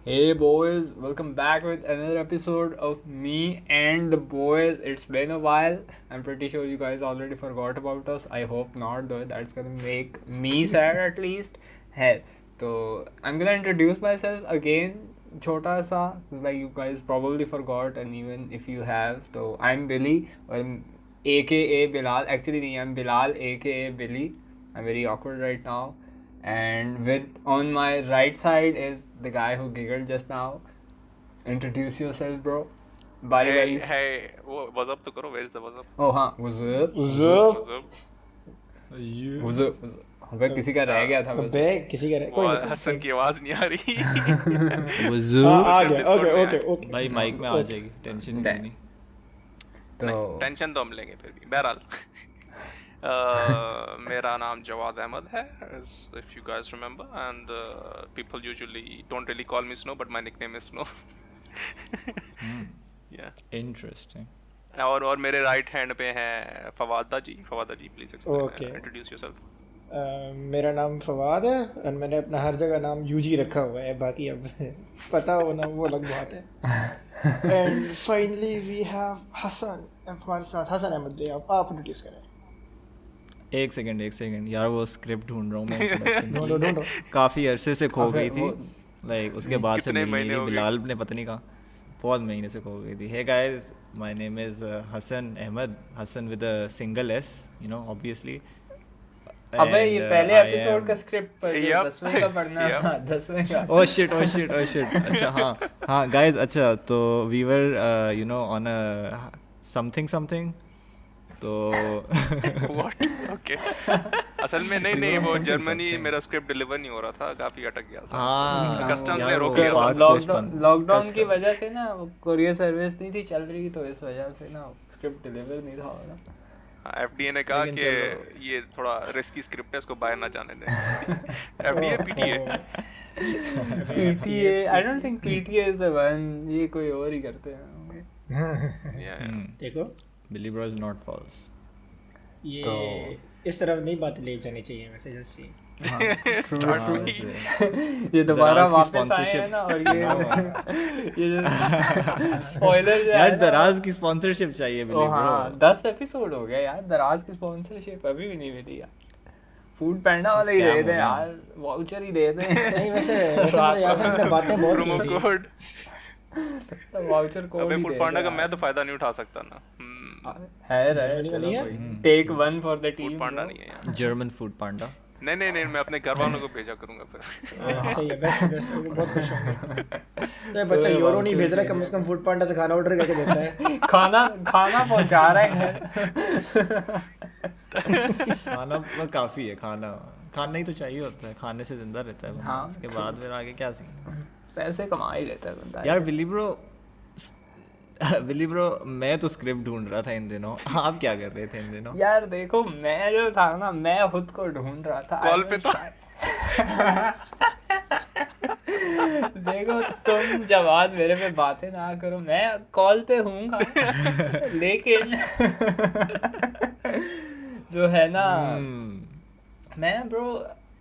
Hey boys, welcome back with another episode of me and the boys. It's been a while. I'm pretty sure you guys already forgot about us. I hope not, though. That's gonna make me sad at least. Hey, so I'm gonna introduce myself again. Chota sa, like you guys probably forgot, and even if you have, so I'm Billy, or AKA Bilal. Actually, nahi, I'm Bilal, AKA Billy. I'm very awkward right now. And with on my right side is the guy who giggled just now. Introduce yourself, bro. Bari Hey, bari. hey, वो what's up तो करो, where's the what's up? Oh हाँ, what's up? What's up? ज़ब What's up? What's up? What's up? अबे किसी का रह गया था अबे वैसे. किसी का वो कोई नहीं हसन की आवाज नहीं आ रही. हाँ वजूब आ सिर्फ गया डिस्कॉर्ड ओके में ओके है. ओके भाई माइक में आ ओके जाएगी, टेंशन ही Damn. नहीं. तो नहीं, टेंशन तो हम लेंगे फिर भी. बहरहाल, मेरा नाम जवाद अहमद है, if you guys remember, and people usually don't really call me Snow, but my nickname is Snow. Yeah. Interesting. और मेरे राइट हैंड पे हैं फवादा जी. फवादा जी, प्लीज ओके इंट्रोड्यूस योरसेल्फ. मेरा नाम फवाद है और मैंने अपना हर जगह नाम यूजी रखा हुआ है बाकी अब पता होना वो अलग बात है and finally we have Hasan हमारे साथ हसन अहमद भाई आप इंट्रोड्यूस करें एक सेकंड यार, वो स्क्रिप्ट ढूंढ रहा हूँ मैं इंट्रोडक्शन ढूंढो की. ढूंढो काफ़ी अरसे से खो अबे गई थी. वो लाइक उसके बाद से कितने मिल नहीं महीने रही. हो गए? बिलाल ने पता नहीं कहाँ, बहुत महीने से खो गई थी. Hey guys, my name is Hasan Ahmed. Hasan with a single S, you know, obviously. अबे ये एंड पहले आई एपिसोड का एम स्क्रिप्ट पर जो Yep. 10वें का पढ़ना Yep. था 10वें का. ओह शिट अच्छा हाँ गाइस. अच्छा तो we were you know on a something तो What? Okay. असल में नहीं We नहीं, were on वो something, जर्मनी something. मेरा स्क्रिप्ट डिलीवर नहीं हो रहा था, काफी अटक गया था. हाँ Customs यार, ने वो रोक लिया था. पाक लॉकडाउन postpone- लॉकडाउन की custom- वजह से ना वो कोरियर सर्विस नहीं थी चल रही, तो इस वजह से ना स्क्रिप्ट डिलीवर नहीं था हो रहा. एफडीए ने कहा लेकिन कि चलो. ये थोड़ा रिस्की स्क्रिप्ट है, इसको बाहर ना जाने दें. FDA PTA. PTA, I don't think PTA is the one. ये कोई और ही करते हैं. देखो बिली ब्रो इज नॉट फॉल्स. ये तो- इस तरफ नहीं बात ले जानी चाहिए वैसे जैसे ये दोबारा दराज की वापस आए हैं sponsorship. ना, और ये जो स्पॉइलर जो है यार ना, दराज की स्पॉन्सरशिप चाहिए ओ बिली हाँ ब्रो. 10 एपिसोड हो गए यार. दराज की स्पॉन्सरशिप अभी भी नहीं मिली यार. फूड पैंडा वाले ही Scam दे हो दें गया. यार, वाउचर ही दे दें. नहीं वैसे मुझे याद है हमने बातें बहुत प्रोमो की थी कोड. वाउचर कोड अबे ही फूड दे पांडा दे का यार. मैं तो फायदा नहीं उठा सकता ना. है रहे, जर्मनी का चलो नहीं है? कोई take 1 for the food team. Panda नहीं है यार. German Foodpanda. नहीं, मैं अपने घर वालों को भेजा करूंगा फिर. सही है बेस्ट बेस्ट बहुत खुश होंगे तो बच्चा यूरो नहीं भेज रहा कम से कम फूड पांडा से खाना ऑर्डर करके देता है खाना खाना पहुंचा रहा है घर. खाना वो काफी है. खाना ही तो चाहिए होता है, खाने से जिंदा रहता है बंदा. हाँ, उसके बाद फिर आगे क्या सीन. पैसे कमा ही लेता है बंदा. यार बिली ब्रो मैं तो स्क्रिप्ट ढूंढ रहा था इन दिनों. आप क्या कर रहे थे इन दिनों? यार देखो, मैं जो था ना, मैं खुद को ढूंढ रहा था. कॉल पे था. देखो तुम जवाब मेरे पे बातें ना करो, मैं कॉल पे हूँगा. लेकिन जो है ना, मैं bro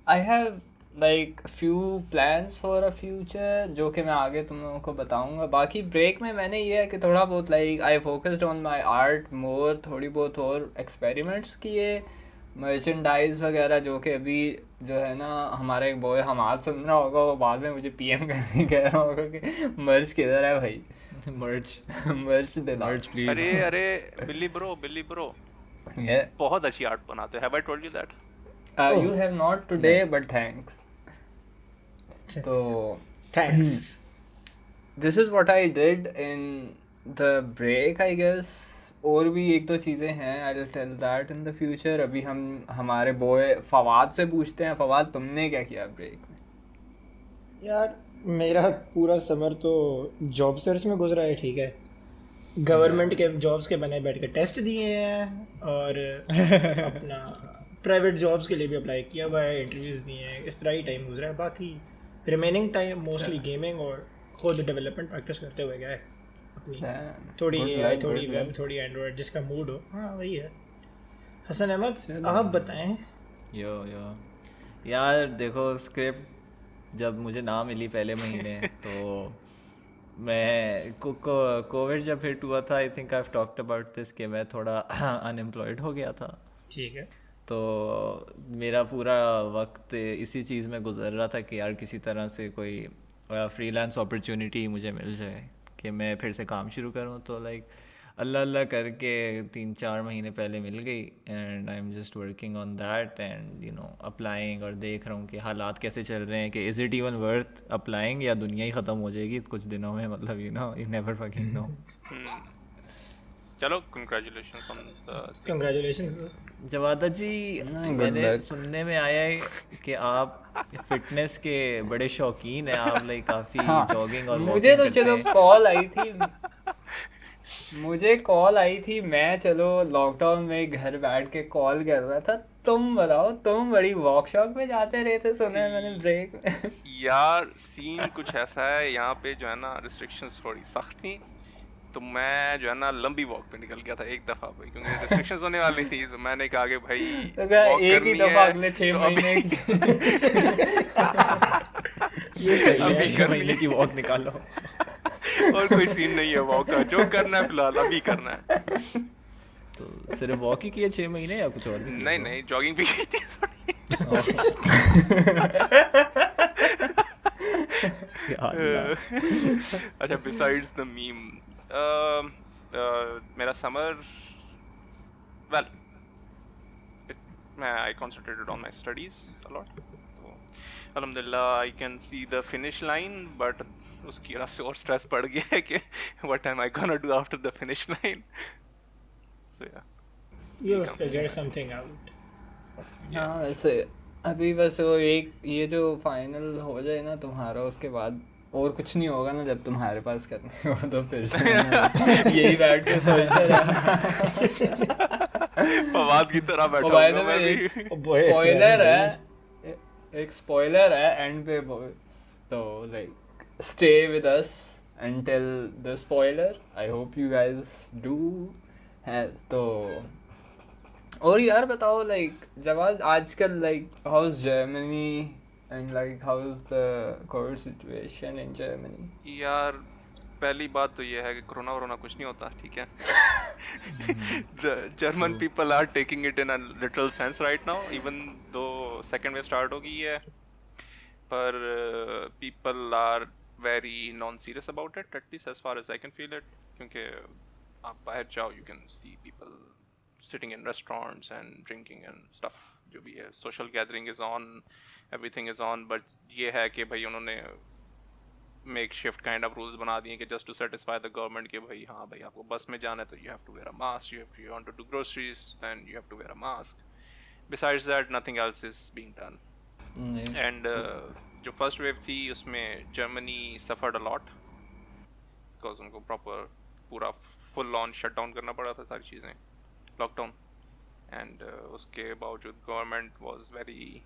I have like few plans for a future जो कि मैं आगे तुम लोगों को बताऊंगा. बाकी ब्रेक में मैंने ये है कि थोड़ा बहुत like I focused on my art more. थोड़ी बहुत और एक्सपेरिमेंट्स किए, मर्चेंडाइज वगैरह, जो कि अभी जो है ना हमारा एक बॉय हमाद सुन रहा होगा, वो बाद में मुझे पीएम करने कह रहा होगा कि मर्च किधर है भाई. मर्च मर्च देना. मर्च प्लीज. अरे बिल्ली ब्रो Yeah. बहुत अच्छी आर्ट बनाते हो. Have I told you that? You have not today, but thanks. So thanks this is what I did in the break, I guess. और भी एक दो चीज़ें हैं, I will tell that in the future. अभी हम हमारे बॉय फवाद से पूछते हैं. फवाद, तुमने क्या किया ब्रेक में? यार मेरा पूरा समर तो जॉब सर्च में गुजरा है ठीक है गवर्नमेंट के जॉब्स के मैंने बैठ के टेस्ट दिए हैं और अपना प्राइवेट जॉब्स के लिए भी अप्लाई किया हुआ है इंटरव्यूज़ दिए हैं इस तरह ही टाइम गुजरा है बाकी रिमेनिंग टाइम मोस्टली गेमिंग और खुद डेवलपमेंट प्रैक्टिस करते हुए गया है अपनी थोड़ी Good AI luck, थोड़ी good वेब luck. थोड़ी एंड्रॉयड जिसका मूड हो हाँ वही है हसन अहमद आप बताएं यो यार देखो, स्क्रिप्ट जब मुझे ना मिली पहले महीने तो मैं कोविड जब हिट हुआ था, I think I have talked about this, कि मैं थोड़ा अनएम्प्लॉयड हो गया था। ठीक है। तो मेरा पूरा वक्त इसी चीज़ में गुजर रहा था कि यार किसी तरह से कोई फ्रीलांस अपॉर्चुनिटी मुझे मिल जाए कि मैं फिर से काम शुरू करूं। तो लाइक अल्लाह अल्लाह करके 3-4 महीने पहले मिल गई, and I am just working on that and applying, और देख रहा हूँ कि हालात कैसे चल रहे हैं, कि is it even worth applying या दुनिया ही ख़त्म हो जाएगी कुछ दिनों में, मतलब यू नेवर फकिंग नो। चलो congratulations on the congratulations. Jawada ji, good मैंने luck. सुनने में आया है कि आप फिटनेस के बड़े शौकीन हैं, आप लाइक काफ़ी हाँ, जॉगिंग और मुझे वॉकिंग तो करते चलो हैं। कॉल आई थी, मैं चलो लॉकडाउन में घर बैठ के कॉल कर रहा था। तुम बताओ, तुम बड़ी वर्कशॉप में जाते रहे थे, सुना है मैंने ब्रेक में। यार सीन कुछ ऐसा है यहाँ पे जो है ना, रिस्ट्रिक्शंस थोड़ी सख्त थी, तो मैं जो है ना लंबी वॉक पे निकल गया था एक दफा भाई, क्योंकि रिस्ट्रिक्शंस होने वाली थी। तो मैंने कहा कि भाई तो क्या वॉक एक ही करनी दफा है अगले 6 तो अभी महीने ये सही अगले है। 6 महीने की वॉक निकालो। और कोई सीन नहीं है वॉक का, जो करना है फिलहाल अभी करना है। तो सिर्फ वॉक ही किए 6 महीने या कुछ और भी किया? नहीं नहीं, जॉगिंग भी की थी थोड़ी। या अल्लाह। अच्छा, बिसाइड्स द मीम, मेरा समर, वेल मैं I concentrated on my studies a lot, तो अल्हम्दुलिल्लाह I can see the finish line, but उसकी वजह से और स्ट्रेस बढ़ गया है कि what am I gonna do after the finish line. So या You'll figure something out. हाँ, वैसे अभी बस वो एक ये जो फाइनल हो जाए ना तुम्हारा, उसके बाद और कुछ नहीं होगा ना, जब तुम्हारे पास करने हो तो फिर से यही बैठ के सोचते रहना। फवाद की तरह बैठा बाय द हूँ मैं वे, भी। स्पॉइलर है, एक स्पॉइलर है एंड पे, तो like stay with us until the spoiler. I hope you guys do have. तो और यार बताओ, लाइक जवाब आजकल, like how is Germany and like how is the Covid situation in Germany? यार पहली बात तो ये है कि कोरोना वोरोना कुछ नहीं होता, ठीक है। The German people are taking it in a literal sense right now, even though second wave start हो गई है, पर people are very non-serious about it, at least as far as I can feel it, क्योंकि आप बाहर जाओ, you can see people sitting in restaurants and drinking and stuff, जो भी है, social gathering is on, everything is on, but ये है कि भाई उन्होंने make shift kind of rules बना दिए कि just to satisfy the government कि भाई हाँ भाई आपको बस में जाना है तो you have to wear a mask, you want to do groceries then you have to wear a mask, besides that nothing else is being done. And जो फर्स्ट वेव थी उसमें Germany suffered a lot because उनको proper पूरा full on shut down करना पड़ा था सारी चीज़ें, लॉकडाउन, एंड उसके बावजूद government was very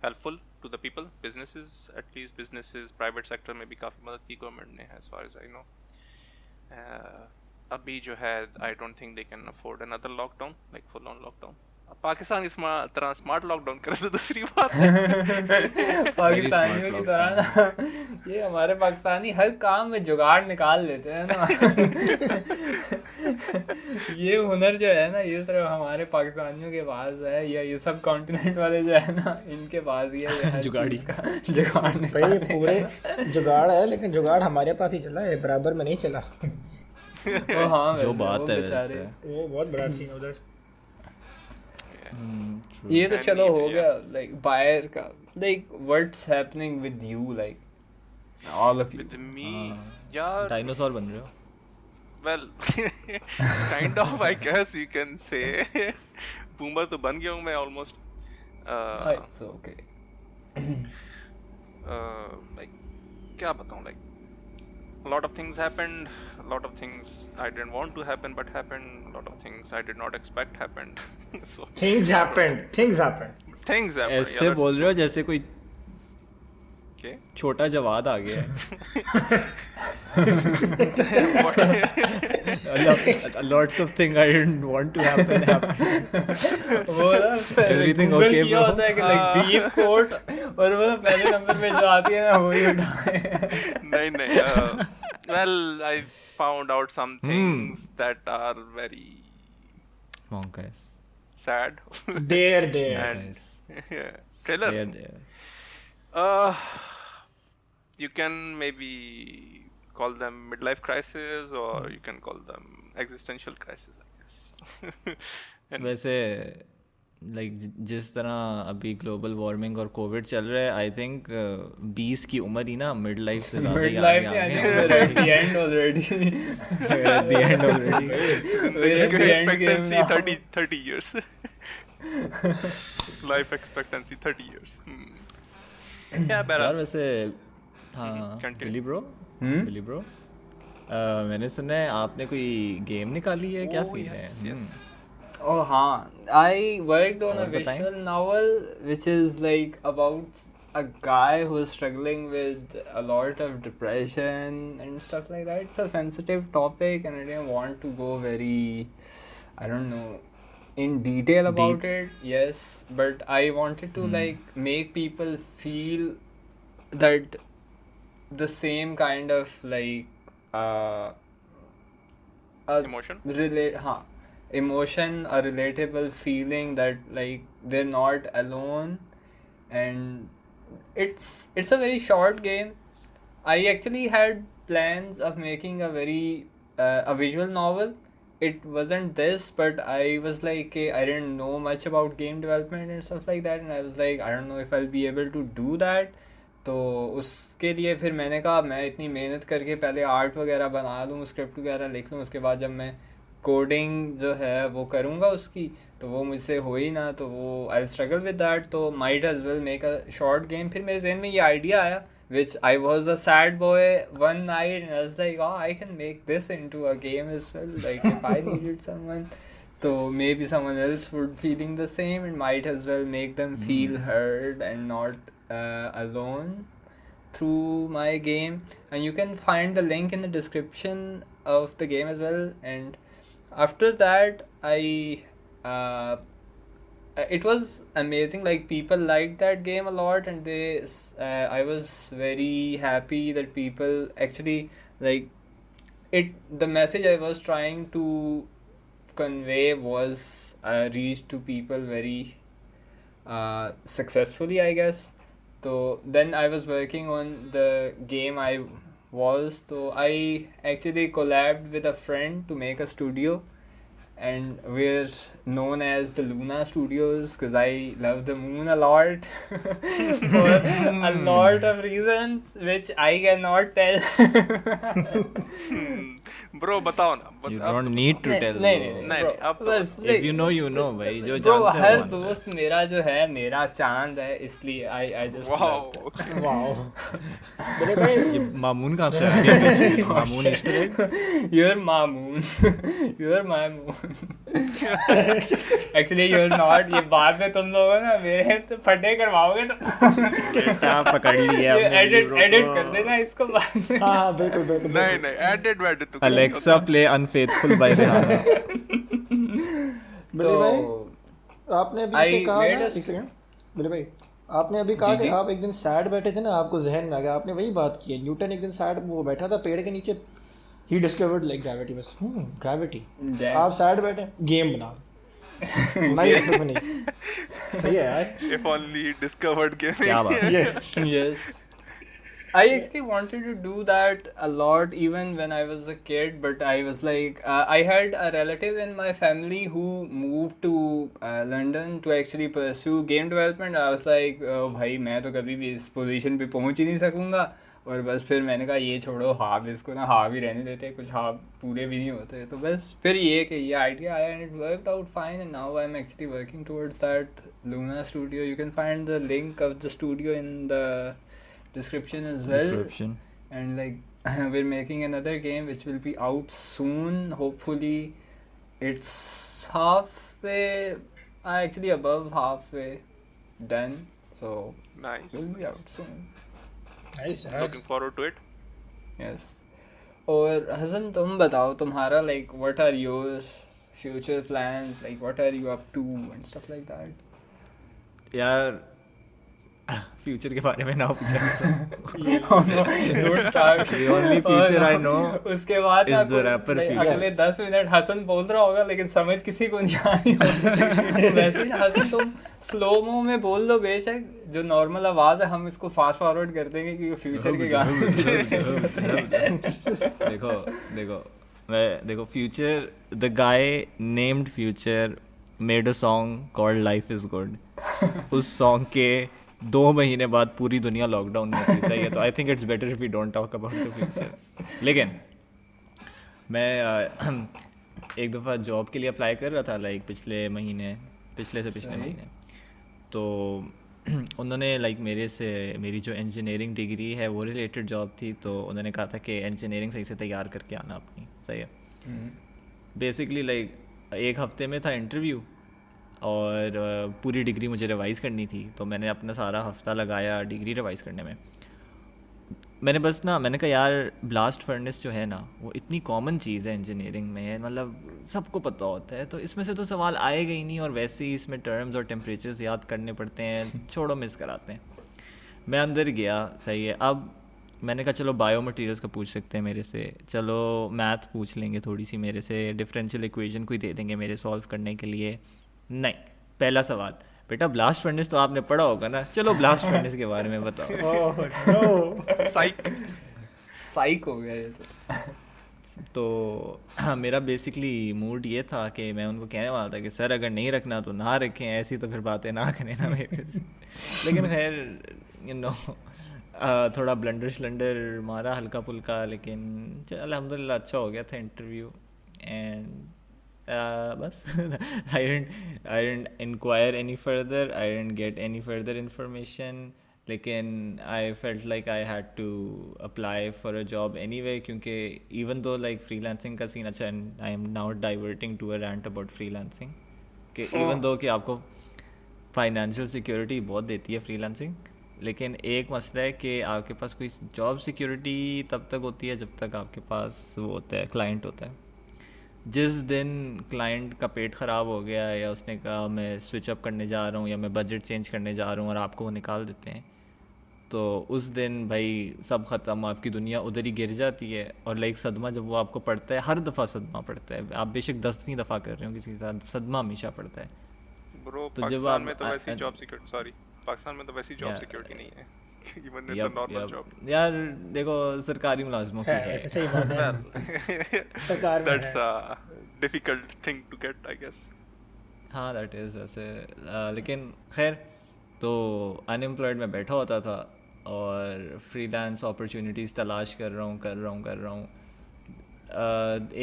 helpful to the people, businesses, at least businesses, private sector में भी काफ़ी मदद की गवर्नमेंट ने, as far as I know. अभी जो है I don't think they can afford another lockdown, like full on lockdown. अब पाकिस्तान इस तरह स्मार्ट लॉकडाउन करे तो दूसरी बात है। पाकिस्तानियों की तरह ना, ये हमारे पाकिस्तानी हर काम में जुगाड़ निकाल लेते हैं ना। ये हुनर जो है ना, ये सिर्फ हमारे पाकिस्तानियों के पास है, या ये सब कॉन्टिनेंट वाले जो है ना, इनके पास ही है, ये हर जुगाड़ी चीज़ का जुगाड़ भाई निकालने पूरे का। जुगाड़ है, लेकिन जुगाड़ हमारे पास ही चला है, बराबर में नहीं चला। ओ हाँ, जो वैसे बात वो है बेचारे, वैसे। वो बहुत बड़ा सीन उधर। True. ये तो And चलो ये हो भी गया लाइक बाहर का, like what's happening with you, like all of you? With me, यार, डायनासोर बन रहे हो? well, kind of, I guess you can say. Boomer तो बन गया हूँ मैं almost. It's okay. Like क्या बताऊँ, like a lot of things happened, a lot of things I didn't want to happen but happened, a lot of things I did not expect happened. So Things happened, things happened. things happened. ऐसे बोल रहे हो जैसे कोई Okay. छोटा जवाद आ गया है। Lots of things I didn't want to happen happened. वो ना Everything गूगल okay, किया bro? होता है कि लाइक डीप कोट और वो ना पहले नंबर पे जो आती है ना वही उठाए. नहीं. Well, I found out some things that are very Monkeys. sad. there. And Monkeys. trailer. There. Uh, you can maybe call them midlife crisis, or you can call them existential crisis, I guess. And वैसे like जिस तरह अभी global warming और Covid चल रहा है, I think 20 की उम्र ही ना मिड लाइफ से ज़्यादा ही मिड लाइफ आगे नहीं, आ I गए think we're at the end already. at the end already. We're at life the end game expectancy now. 30 years. Life expectancy 30 years. Yeah, यार better. वैसे हाँ continue. बिली ब्रो मैंने सुना है आपने कोई गेम निकाली है, क्या Oh, सीन yes, है? yes. Oh, हाँ. I worked on a और बताएं? visual novel which is like about a guy who is struggling with a lot of depression and stuff like that. It's a sensitive topic and I didn't want to go very, I don't know, in detail about Deep. it. Yes, but I wanted to like make people feel that the same kind of like uh, Emotion? emotion, a relatable feeling that like they're not alone, and it's a very short game. I actually had plans of making a very a visual novel. It wasn't this, but I was like, I didn't know much about game development and stuff like that, and I was like, I don't know if I'll be able to do that. तो उसके लिए फिर मैंने कहा मैं इतनी मेहनत करके पहले आर्ट वगैरह बना लूँ, स्क्रिप्ट वगैरह लिख लूँ, उसके बाद जब मैं कोडिंग जो है वो करूँगा उसकी, तो वो मुझसे हो ही ना, तो वो आई स्ट्रगल विद दैट, तो might as well make a short game. फिर मेरे जहन में ये आइडिया आया which I was a sad boy one night and I was like, oh, I can make this into a game as well, like if I needed someone, so maybe someone else would feeling the same and might as well make them feel heard and not alone through my game. And you can find the link in the description of the game as well. And after that uh, it was amazing, like people liked that game a lot, and I was very happy that people actually like it. The message I was trying to convey was reached to people very successfully, I guess. So then I was working on the game so I actually collabed with a friend to make a studio, and we're known as the Luna Studios because I love the moon a lot for a lot of reasons which I cannot tell. Bro, बताओ ना. You अब don't need to tell. नहीं, bro. अब तो बस If you know, you know, भाई जो Bro, जानते हर हो मानते हैं. दोस्त मेरा जो है मेरा चांद है, इसलिए I just Wow. love it. Wow. मेरे भाई ये मामून कहाँ से आ गया? Mamun Easter egg? You're my moon. You're my moon. Actually you're not. ये बाद में तुम लोगों ना मेरे तो फटे करवाओगे तो बेटा पकड़ लिया ये हमने edit वीरो edit को. कर देना इसको बाद में. हाँ हाँ बिल्कुल बिल्कुल नहीं बिल्कुल. नहीं, एडिट तो Alexa play Unfaithful by Rihanna. बिली भाई तो आपने अभी I से कहा made ना, a- एक सेकंड. बिली भाई आपने अभी कहा जी, कि जी. आप एक दिन सैड बैठे थे ना, आपको जहन में आ गया, आपने वही बात की है. न्यूटन एक दिन सैड वो बैठा था पेड़ के नीचे, ही डिस्कवर्ड लाइक ग्रेविटी. बस ग्रेविटी. Damn. आप सैड बैठे गेम बना. Nice Epiphany. सही है यार. If only he discovered gaming. क्या बात है. Yes. Yes. I actually wanted to do that a lot even when I was a kid, but I was like, I had a relative in my family who moved to London to actually pursue game development. I was like, भाई मैं तो कभी भी इस position पे पहुंच ही नहीं सकूंगा, और बस फिर मैंने कहा ये छोड़ो, हाफ इसको ना हाफ ही रहने देते, कुछ हाफ पूरे भी नहीं होते. तो बस फिर ये आइडिया आया and it worked out fine, and now I'm actually working towards that Luna studio. You can find the link of the studio in the description as well. Description. And like we're making another game which will be out soon, hopefully. It's halfway, actually above halfway done, so Nice. will be out soon. Nice. Looking forward to it. Yes. और हसन तुम बताओ तुम्हारा like what are your future plans, like what are you up to and stuff like that. यार future के बारे में ना पूछा Don't start. The only future I know उसके बाद is ना the rapper like, future. अगले 10 मिनट हसन बोल रहा होगा लेकिन समझ किसी को नहीं आ रही होगी. वैसे ही हसन तुम स्लो मो में बोल दो बेशक, जो नॉर्मल आवाज है हम इसको फास्ट फॉरवर्ड कर देंगे क्योंकि फ्यूचर के गाने देखो future, the guy named future made a song called life is good. उस सॉन्ग के 2 महीने बाद पूरी दुनिया लॉकडाउन में थी, सही है. तो I think it's better if we don't talk about the future. लेकिन मैं एक दफ़ा जॉब के लिए अप्लाई कर रहा था लाइक पिछले से पिछले महीने. तो उन्होंने लाइक मेरी जो इंजीनियरिंग डिग्री है वो रिलेटेड जॉब थी. तो उन्होंने कहा था कि इंजीनियरिंग सही से तैयार करके आना अपनी, सही है. बेसिकली लाइक 1 हफ्ते में था इंटरव्यू और पूरी डिग्री मुझे रिवाइज़ करनी थी. तो मैंने अपना सारा हफ्ता लगाया डिग्री रिवाइज़ करने में. मैंने कहा यार ब्लास्ट फर्नेस जो है ना वो इतनी कॉमन चीज़ है इंजीनियरिंग में, मतलब सबको पता होता है, तो इसमें से तो सवाल आएगा ही नहीं. और वैसे ही इसमें टर्म्स और टेम्परेचर्स याद करने पड़ते हैं, छोड़ो मिस कराते हैं. मैं अंदर गया, सही है. अब मैंने कहा चलो बायो मटीरियल्स का पूछ सकते हैं मेरे से, चलो मैथ पूछ लेंगे थोड़ी सी मेरे से, डिफरेंशियल इक्वेशन कोई दे देंगे मेरे सॉल्व करने के लिए. नहीं, पहला सवाल, बेटा ब्लास्ट फर्नेस तो आपने पढ़ा होगा ना, चलो ब्लास्ट फर्नेस के बारे में बताओ. ओह नो, साइक हो गया ये तो मेरा बेसिकली मूड ये था कि मैं उनको कहने वाला था कि सर अगर नहीं रखना तो ना रखें, ऐसी तो फिर बातें ना करें ना मेरे से. लेकिन खैर थोड़ा ब्लंडर श्लंडर मारा हल्का फुल्का, लेकिन अल्हम्दुलिल्लाह अच्छा हो गया था इंटरव्यू. एंड बस I didn't inquire any further, I didn't get any further information. लेकिन I felt like I had to apply for a job anyway, क्योंकि even though like freelancing का सीन अच्छा, and I am now diverting to a rant about freelancing, कि even though कि आपको financial security बहुत देती है फ्रीलांसिंग, लेकिन एक मसला है कि आपके पास कोई जॉब सिक्योरिटी तब तक होती है जब तक आपके पास वो होता है, क्लाइंट होता है. जिस दिन क्लाइंट का पेट ख़राब हो गया या उसने कहा मैं स्विच अप करने जा रहा हूँ या मैं बजट चेंज करने जा रहा हूँ और आपको वो निकाल देते हैं, तो उस दिन भाई सब ख़त्म, आपकी दुनिया उधर ही गिर जाती है. और लाइक सदमा जब वो आपको पड़ता है, हर दफ़ा सदमा पड़ता है, आप बेशक 10वीं दफ़ा कर रहे हो किसी के साथ, सदमा हमेशा पड़ता है. ब्रो तो जब पाकिस्तान आप में तो वैसी जॉब सिक्योरिटी, सॉरी पाकिस्तान में तो वैसी जॉब सिक्योरिटी नहीं है. Even in the normal job. यार देखो सरकारी मुलाजमों की है, ऐसे सही बात है. सरकार में that's a difficult thing to get I guess. हाँ दैट इज़ वैसे. लेकिन खैर, तो अनएम्प्लॉयड में बैठा होता था और फ्रीलांस अपॉर्चुनिटीज़ तलाश कर रहा हूँ.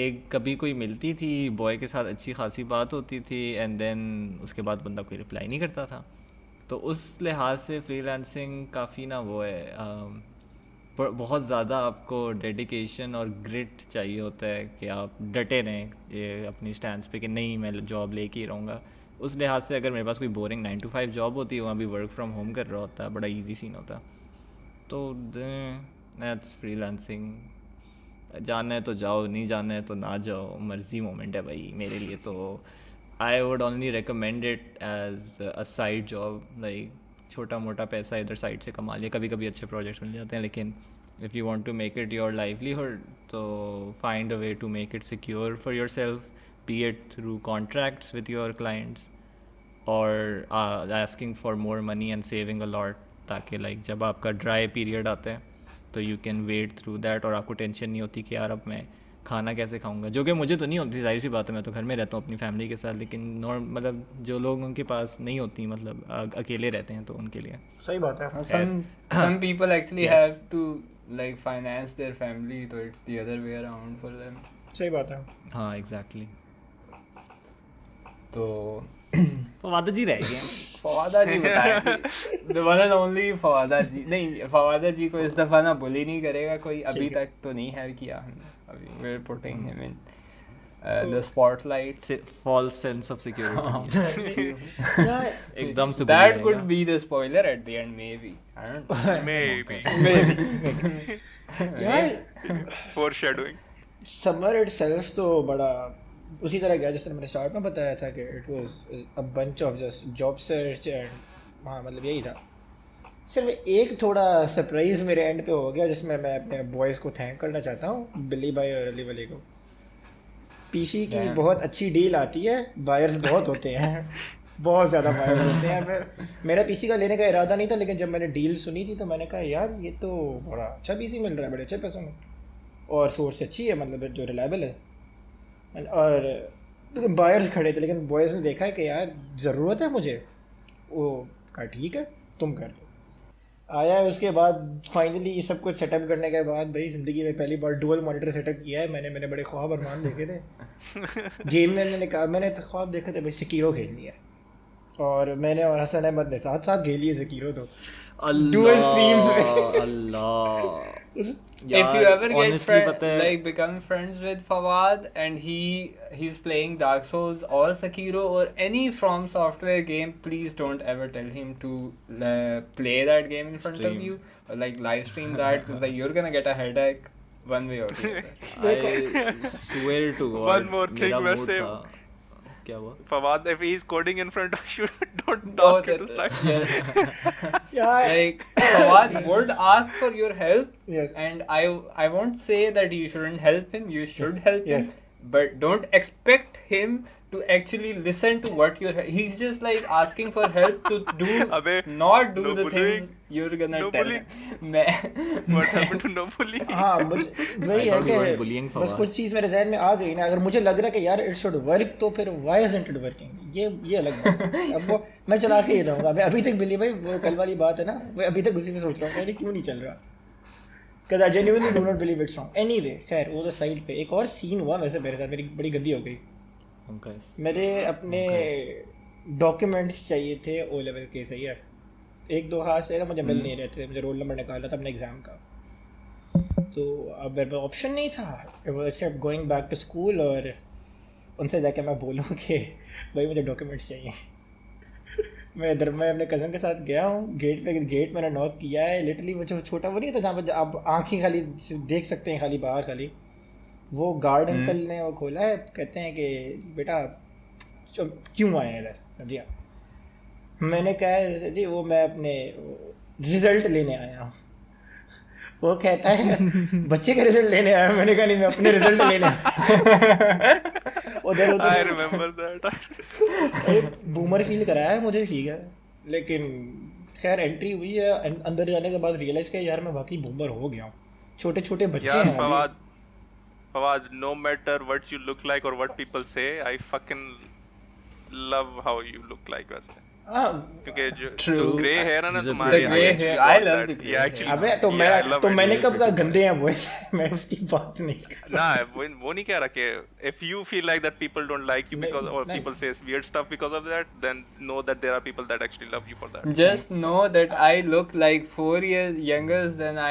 एक कभी कोई मिलती थी, बॉय के साथ अच्छी खासी बात होती थी, एंड देन उसके बाद बंदा कोई रिप्लाई नहीं करता था. तो उस लिहाज से फ्रीलांसिंग काफ़ी ना वो है, बहुत ज़्यादा आपको डेडिकेशन और ग्रिट चाहिए होता है कि आप डटे रहें ये अपनी स्टैंड पे कि नहीं मैं जॉब लेके ही रहूँगा. उस लिहाज से अगर मेरे पास कोई बोरिंग 9 to 5 जॉब होती है, वहाँ भी वर्क फ्रॉम होम कर रहा होता है, बड़ा इजी सीन होता. तो दैट्स फ्रीलांसिंग. जाना है तो जाओ, नहीं जाना है तो ना जाओ, मर्जी मोमेंट है भाई मेरे लिए. तो I would only recommend it as a side job, like छोटा मोटा पैसा इधर साइड से कमा लिया, कभी कभी अच्छे प्रोजेक्ट्स मिल जाते हैं. लेकिन if you want to make it your livelihood, तो find a way to make it secure for yourself, be it through contracts with your clients or asking for more money and saving a lot, ताकि like जब आपका dry period आता है तो you can wait through that और आपको tension नहीं होती कि यार अब मैं खाना कैसे खाऊंगा, जो कि मुझे तो नहीं होती, जाहिर सी बात है, मैं तो घर में रहता हूँ अपनी फैमिली के साथ. लेकिन मतलब जो लोग उनके पास नहीं होती, मतलब अकेले रहते हैं, तो उनके लिए सही बात है. some people actually Yes. have to like finance their family, so it's the other way around for them. सही बात है. हाँ एग्जैक्टली. तो फवादा जी रह गए. फवादा जी बताएंगे, the one and only फवादा जी. नहीं, फवादा जी को इस दफ़ा ना बुली नहीं करेगा कोई, अभी तक तो नहीं है किया हमने. अभी we're putting him in the spotlight. False sense of security. यार एकदम से That could be the spoiler at the end, maybe. I don't know. Maybe. maybe. यार foreshadowing. समर इटसेल्फ तो बड़ा उसी तरह गया जिस तरह मैंने स्टार्ट में बताया था कि it was a bunch of just job search and हाँ मतलब यही था। सिर्फ एक थोड़ा सरप्राइज मेरे एंड पे हो गया जिसमें मैं अपने बॉयज़ को थैंक करना चाहता हूँ, बिल्ली भाई और अली वली को। पीसी की Damn. बहुत अच्छी डील आती है, बायर्स बहुत होते हैं, बहुत ज़्यादा बायर्स होते हैं। मेरा पीसी का लेने का इरादा नहीं था, लेकिन जब मैंने डील सुनी थी तो मैंने कहा यार ये तो बड़ा अच्छा पीसी मिल रहा है बड़े अच्छे पैसों में, और सोर्स अच्छी है, मतलब जो रिलायबल है। और बायर्स खड़े थे, लेकिन बॉयज़ ने देखा है कि यार ज़रूरत है मुझे, वो कहा ठीक है तुम कर लो। आया है उसके बाद फाइनली ये सब कुछ सेटअप करने के बाद भाई ज़िंदगी में पहली बार डुअल मॉनिटर सेटअप किया है मैंने। मैंने बड़े ख्वाब अरमान देखे थे गेम में, मैंने ख्वाब देखे थे भाई सिकीरो खेलनी है, और मैंने और हसन अहमद ने साथ साथ खेली है सिकीरो। तो डुअल स्ट्रीम्स में अल्लाह If you यार ever get ऑनेस्टली पता है like become friends with Fawad and he's playing Dark Souls or Sekiro or any From Software game, please don't ever tell him to play that game in front of Stream. you or like live stream that, because like you're gonna get a headache one way or the other. I swear to God One more thing, मेरा mood वैसे था क्या हुआ Fawad, if he's coding in front of you, don't Oh, ask him to that, slide. yes. यार Like Fawad would ask for your help, Yes. and I won't say that you shouldn't help him. You should help Yes. him, but don't expect him to actually listen to what he's just like asking for help to do, Abe, not do no the bullying. things you're gonna No tell bullying. him. मैं What happened to no bullying? हाँ वही है thought you weren't कि bullying बस Fawad. कुछ चीज़ मेरे जहन में आ गई ना, अगर मुझे लग रहा है कि यार इट शुड वर्क तो फिर व्हाई इजंट इट वर्किंग, ये अलग बात है। अब वो मैं चला के ही रहूँगा। मैं अभी तक बिली भाई वो कल वाली बात है ना, मैं अभी तक उसी में सोच रहा हूँ यार क्यों नहीं चल रहा, because I genuinely do not believe it's wrong. Anyway, खैर वो तो साइड पे एक और सीन हुआ वैसे मेरे साथ, मेरी बड़ी गंदी हो गई। Guys. मेरे अपने डॉक्यूमेंट्स चाहिए थे ओ लेवल के, सही है, एक दो हाथ से मुझे मिल नहीं रहे थे, मुझे रोल नंबर निकालना था अपने एग्ज़ाम का, तो अब मेरे पास ऑप्शन नहीं था except going back to school और उनसे जाके मैं बोलूँ कि भाई मुझे डॉक्यूमेंट्स चाहिए। मैं अपने कज़न के साथ गया हूँ, गेट मैंने नॉक किया है, लिटरली वो जो छोटा वो नहीं था जहाँ पर आप आँखें खाली देख सकते हैं, खाली बाहर खाली, वो गार्ड अंकल ने वो खोला है, कहते हैं कि बेटा क्यों आए हैं इधर, समझिए। मैंने कहा जी वो मैं अपने रिजल्ट लेने आया हूँ। वो कहता है बच्चे का रिजल्ट लेने आया। मैंने कहा नहीं मैं अपने रिजल्ट लेने आया। उधर I remember that. Boomer feel कराया है मुझे, ठीक है, लेकिन खैर एंट्री हुई है, अंदर जाने के बाद रियलाइज किया यार मैं वाकई बूमर हो गया हूँ। छोटे छोटे बच्चे यार हैं अभी। Fawad, no matter what you look like or what people say, I fucking love how you look like वैसे। हाँ क्योंकि True. जो ग्रे हेयर है ना He's a तुम्हारे, The brilliant grey I actually hair, I want love that. the grey Yeah, hair. actually, अबे yeah, I love it. मैंने कब कहा pretty गंदे हैं वो मैं उसकी बात नहीं कर रहा। ना वो नहीं कह रहा कि if you feel like that people don't like you because or नहीं। people say weird stuff because of that, then know that there are people that actually love you for that. Just know that I look like 4 years younger than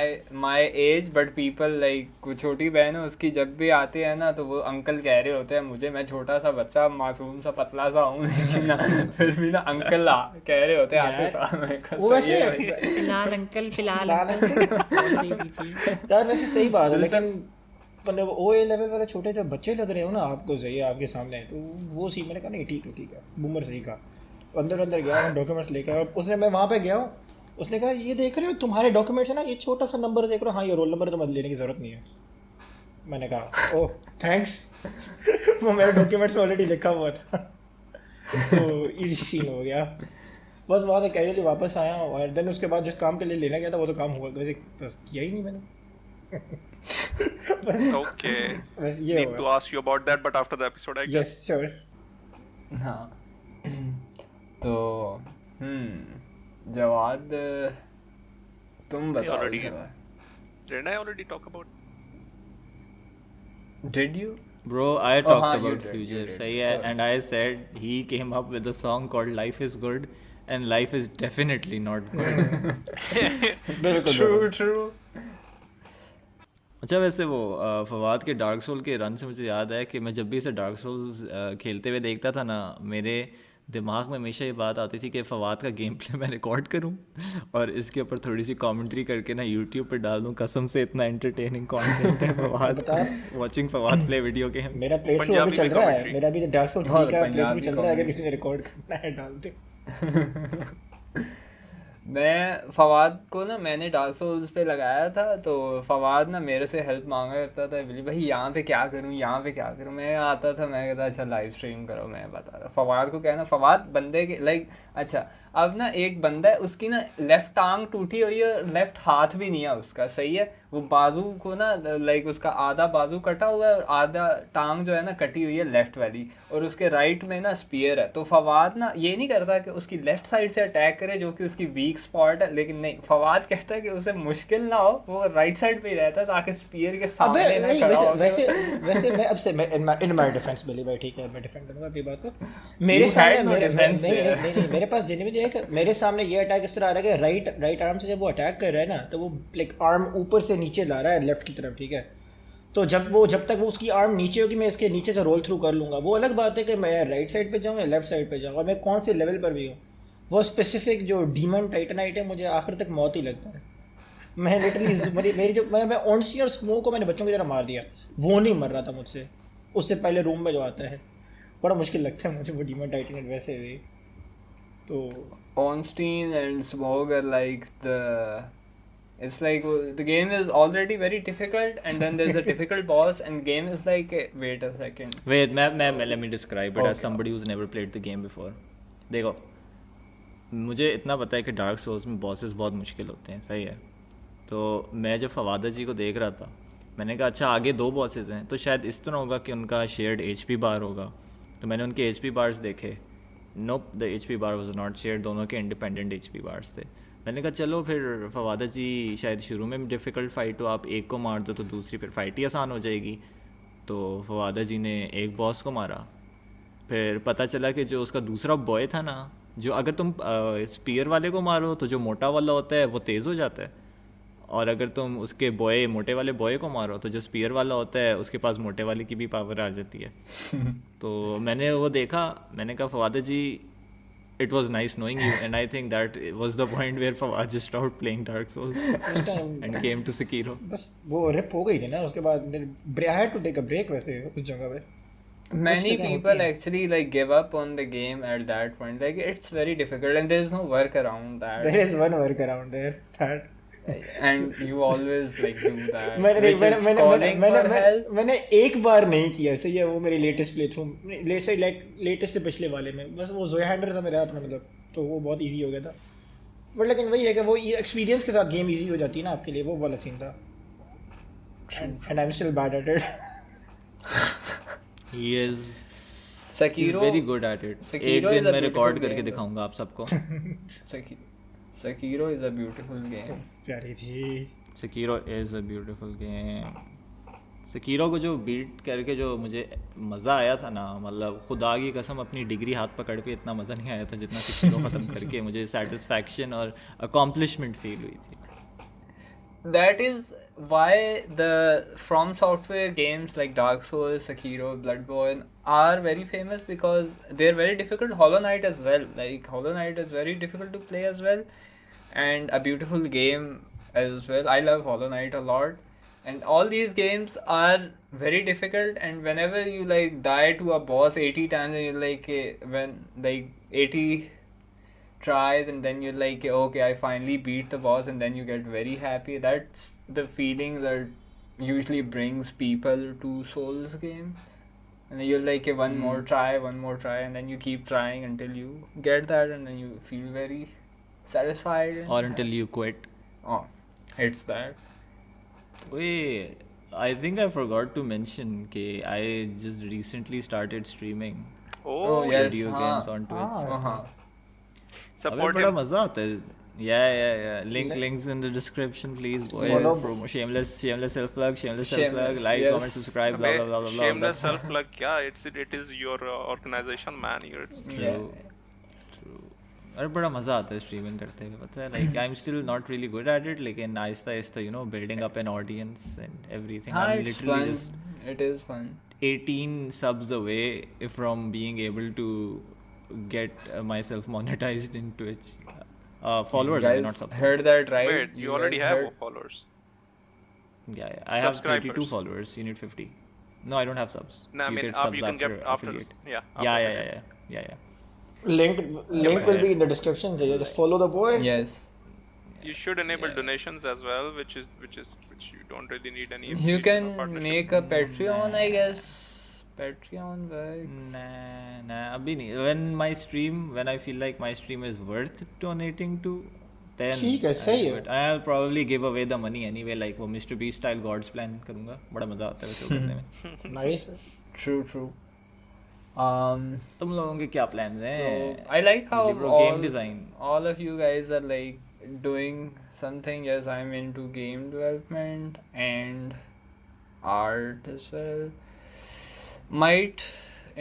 my age, but people like कुछ छोटी बहन है उसकी जब भी आते हैं ना तो वो अंकल कह रहे होते हैं मुझे, मैं छोटा सा बच्चा मासूम सा पतला सा हूँ लेकिन ना फिर भी ना अंकल कह रहे होते हैं आते साल में। वो वैसे फिलहाल अंकल फिलहाल लाल अंकल अंकल दे दीजिए। यार वैसे सही बात है, लेकिन मतलब ओ ए लेवल वाले छोटे जब बच्चे लग रहे हो ना आपको, सही है आपके सामने, तो वो सी मैंने कहा नहीं ठीक है बूमर सही कहा। अंदर गया मैं डॉक्यूमेंट्स लेकर, और उसने मैं वहाँ पे गया हूँ, उसने कहा ये देख रहे हो तुम्हारे डॉक्यूमेंट्स है ना, ये छोटा सा नंबर देख रहे हो, हाँ ये रोल नंबर तो मत लेने की ज़रूरत नहीं है। मैंने कहा ओह थैंक्स वो मेरे डॉक्यूमेंट्स में ऑलरेडी लिखा हुआ था। तो इजी सीन हो गया, बस वहाँ से कैजुअली वापस आया, और देन उसके बाद जिस काम के लिए लेना गया था वो तो काम हुआ, वैसे बस किया ही नहीं मैंने। Okay. बस ये Need to होगा। ask you about that, but after the episode, I guess. Yes sure. हाँ तो जवाद तुम बताओ already- Jawad, Didn't I already talk about? did you? Bro, I talked हाँ, you about did, you Future, did. सही है, Sorry. and I said he came up with a song called Life is Good, and life is definitely not good. बिल्कुल True. अच्छा वैसे वो फवाद के dark soul के run से मुझे याद है कि मैं जब भी इसे डार्क सोल्स खेलते हुए देखता था ना, मेरे दिमाग में हमेशा ये बात आती थी कि फवाद का गेम प्ले मैं रिकॉर्ड करूं और इसके ऊपर थोड़ी सी कमेंट्री करके ना यूट्यूब पे डाल दूं। कसम से इतना एंटरटेनिंग कंटेंट है फवाद बता का, watching Fawad play video games. मेरा प्ले थ्रू अभी पंजाबी चल में रहा है, commentary। मेरा भी डार्क सोल्स और 3 का प्ले थ्रू पंजाबी चल रहा है, अगर commentary। किसी ने रिकॉर्ड करना है डाल दे। मैं फवाद को ना मैंने डार्क सोल्स पे लगाया था, तो फवाद ना मेरे से हेल्प मांगा करता था, बोली भाई यहाँ पे क्या करूँ, यहाँ पे क्या करूँ। मैं आता था, मैं कहता अच्छा लाइव स्ट्रीम करो, मैं बताता फवाद को। कहना फवाद बंदे के लाइक अच्छा अब ना एक बंदा है उसकी ना लेफ्ट टांग टूटी हुई है, लेफ्ट हाथ भी नहीं है उसका, सही है। वो बाजू को ना लाइक उसका आधा बाजू कटा हुआ है और आधा टांग जो है ना कटी हुई है लेफ्ट वाली, और उसके राइट में ना स्पीयर है। तो फवाद ना ये नहीं करता कि उसकी लेफ्ट साइड से अटैक करे जो कि उसकी वीक स्पॉट है, लेकिन नहीं, फवाद कहता है कि उसे मुश्किल ना हो, वो राइट साइड पे ही रहता है ताकि स्पीयर के अबे सामने ना नहीं, खड़ा हो। वैसे मैं अब से मैं इन माय डिफेंस बोली भाई, ठीक है मैं डिफेंड करूंगा अपनी बात को। मेरे You सामने had no मेरे defense नहीं there. नहीं नहीं मेरे पास जेन्युइनली एक मेरे सामने ये अटैक इस तरह आ रहा है कि राइट आर्म से जब वो अटैक कर रहा है ना, तो वो लाइक आर्म ऊपर से नीचे ला रहा है लेफ्ट की तरफ, ठीक है। तो जब तक वो उसकी आर्म नीचे होगी, मैं इसके नीचे से रोल थ्रू कर लूँगा। वो अलग बात है कि मैं राइट साइड पे जाऊँ या लेफ्ट साइड पे जाऊँ, और मैं कौन से लेवल पर भी हूँ। वो स्पेसिफिक जो डीमन टाइटनाइट है, मुझे आखिर तक मौत ही लगता है। मैं लिटरली मेरी जो मैं ऑनसी और स्मोक को मैंने बच्चों की तरह मार दिया, वो नहीं मर रहा था मुझसे। उससे पहले रूम में जो आता है, बड़ा मुश्किल लगता है मुझे वो डीमन टाइटनाइट वैसे भी। तो Ornstein and Smog are like it's like the game is already very difficult and then there's a difficult boss and game is like wait a second. Wait, let me describe it as Okay. somebody who's never played the game before. देखो, मुझे इतना पता है कि dark souls में bosses बहुत मुश्किल होते हैं, सही है। तो मैं जब फवादा जी को देख रहा था, मैंने कहा अच्छा आगे 2 बॉसेस हैं, तो शायद इस तरह होगा कि उनका शेयर्ड HP बार होगा। तो मैंने उनके HP बार्स देखे, nope the HP bar was not shared, दोनों के इंडिपेंडेंट HP बार्स थे। मैंने कहा चलो फिर फवादा जी शायद शुरू में डिफ़िकल्ट फ़ाइट हो, आप एक को मार दो तो दूसरी फिर फ़ाइट ही आसान हो जाएगी। तो फवादा जी ने एक बॉस को मारा, फिर पता चला कि जो उसका दूसरा बॉय था ना, जो अगर तुम स्पीयर वाले को मारो तो जो मोटा वाला होता है वो तेज़ हो जाता है, और अगर तुम उसके बॉय मोटे वाले बॉय को मारो तो जो स्पीयर वाला होता है उसके पास मोटे वाले की भी पावर आ जाती है। तो मैंने वो देखा, मैंने कहा फवादा जी it was nice knowing you, and I think that was the point where Fawad just stopped playing Dark Souls उस time and came to Sekiro. बस वो रिप हो गई थी ना, उसके बाद I had to take a break वैसे उस जगह पे। Many जगह होती people है। actually like give up on the game at that point. Like it's very difficult and there's no work around that. There is one work around there that And you always like do that. मैंने which मैंने is मैंने calling मैंने for help. मैंने एक बार नहीं किया, सही है। वो मेरे लेटेस्ट प्ले थ्रू लेटेस्ट से पिछले वाले में बस वो जोयहैंडर था मेरे हाथ में, मतलब तो वो बहुत इजी हो गया था। बट लेकिन वही है कि वो एक्सपीरियंस के साथ गेम इजी हो जाती है ना आपके लिए, वो वाला सीन था। And I am still bad at it. He is he's Sekiro. very good at it. Sekiro एक is दिन a मैं रिकॉर्ड beautiful करके game, दिखाऊंगा आप सबको। Sekiro is a beautiful game. प्यारी थी। Sekiro is a beautiful game. Sekiro को जो बीट करके जो मुझे मज़ा आया था ना, मतलब खुदा की कसम अपनी डिग्री हाथ पकड़ के इतना मज़ा नहीं आया था जितना Sekiro ख़त्म करके मुझे सेटिस्फैक्शन और अकॉम्प्लिशमेंट फील हुई थी। That is why the From Software games like Dark Souls, Sekiro, Bloodborne are very famous because they're very difficult. Hollow Knight as well. Like Hollow Knight is very difficult to play as well, and a beautiful game as well. I love Hollow Knight a lot, and all these games are very difficult. And whenever you like die to a boss 80 times, and you're like when like 80 tries and then you're like okay I finally beat the boss, and then you get very happy. That's the feeling that usually brings people to Souls game, and you're like one more try, and then you keep trying until you get that, and then you feel very satisfied and Or until you quit. oh it's that. Wait, I think I forgot to mention कि I just recently started streaming Oh, yes. video हाँ. games on Twitch. Uh-huh. अबे support बड़ा him. मज़ा आता है। Yeah. Links in the description, please, boys. Follow. Shameless self plug. Shameless self Shameless, plug. Like, yes. comment, subscribe. Blah blah blah blah blah. Shameless That's self plug. Yeah, it is your organization, man. It's true. अरे बड़ा मज़ा आता है streaming करते हुए, पता है। Like I am still not really good at it, लेकिन Aahista Aahista you know building up an audience and everything. I am It's literally fun. Just It is fun. 18 subs away from being able to get myself monetized in Twitch. Followers, You only, not guys subs. heard that right? Wait, you already guys have heard- followers. Yeah, I have 32 Subscribers. followers. You need 50. No, I don't have subs. No, I you mean get you subs can get after affiliate. yeah. Yeah, after yeah, affiliate. yeah. Link will be in the description. So you just follow the boy. Yes. You should enable Yeah. donations as well, which you don't really need any. You can partnership. make a Patreon, I guess. Patreon works. Nah, abhi nahi. When I feel like my stream is worth donating to, then ठीक है, सही है। I'll probably give away the money anyway, like वो Mr. Beast style God's plan करूँगा, बड़ा मजा आता है वैसे वो करने में। Nice. True. तुम लोगों के क्या plans हैं? So I like how Libro game design. all of you guys are like doing something. Yes, I'm into game development and art as well. Might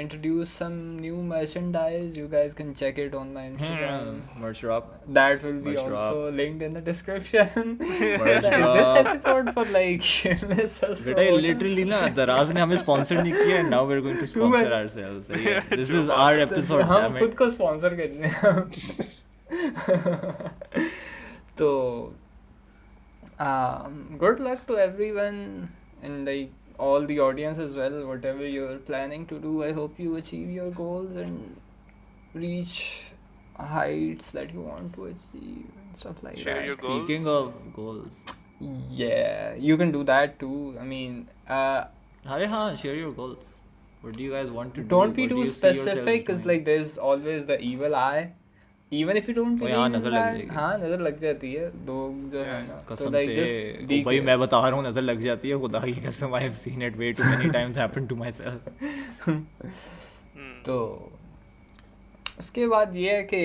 introduce some new merchandise. You guys can check it on my Instagram. Merch drop. That will be Merch drop. also linked in the description. Merch This drop. episode for like shameless बेटा ये self-promotion. literally ना दराज ने हमें sponsor नहीं किया, now we're going to sponsor ourselves. सही है? This is our episode, हम damn खुद it. को स्पॉन्सर कर रहे हैं तो good luck to everyone and like all the audience as well. Whatever you're planning to do, I hope you achieve your goals and reach heights that you want to achieve and stuff like Share that. your goals. Speaking of goals, Yeah, you can do that too. I mean, अरे हाँ, share your goals. What do you guys want to do? don't be What do too you see yourselves specific because doing? like there's always the evil eye. Even if you don't O believe यहाँ in नजर लग that, जाएगी। हाँ नजर लग जाती है लोग जो है ना तो कसम like से just be ओ भाई careful. मैं बता रहा हूँ नजर लग जाती है, खुदा की कसम, I have seen it way too many times happen to myself. तो उसके बाद ये है कि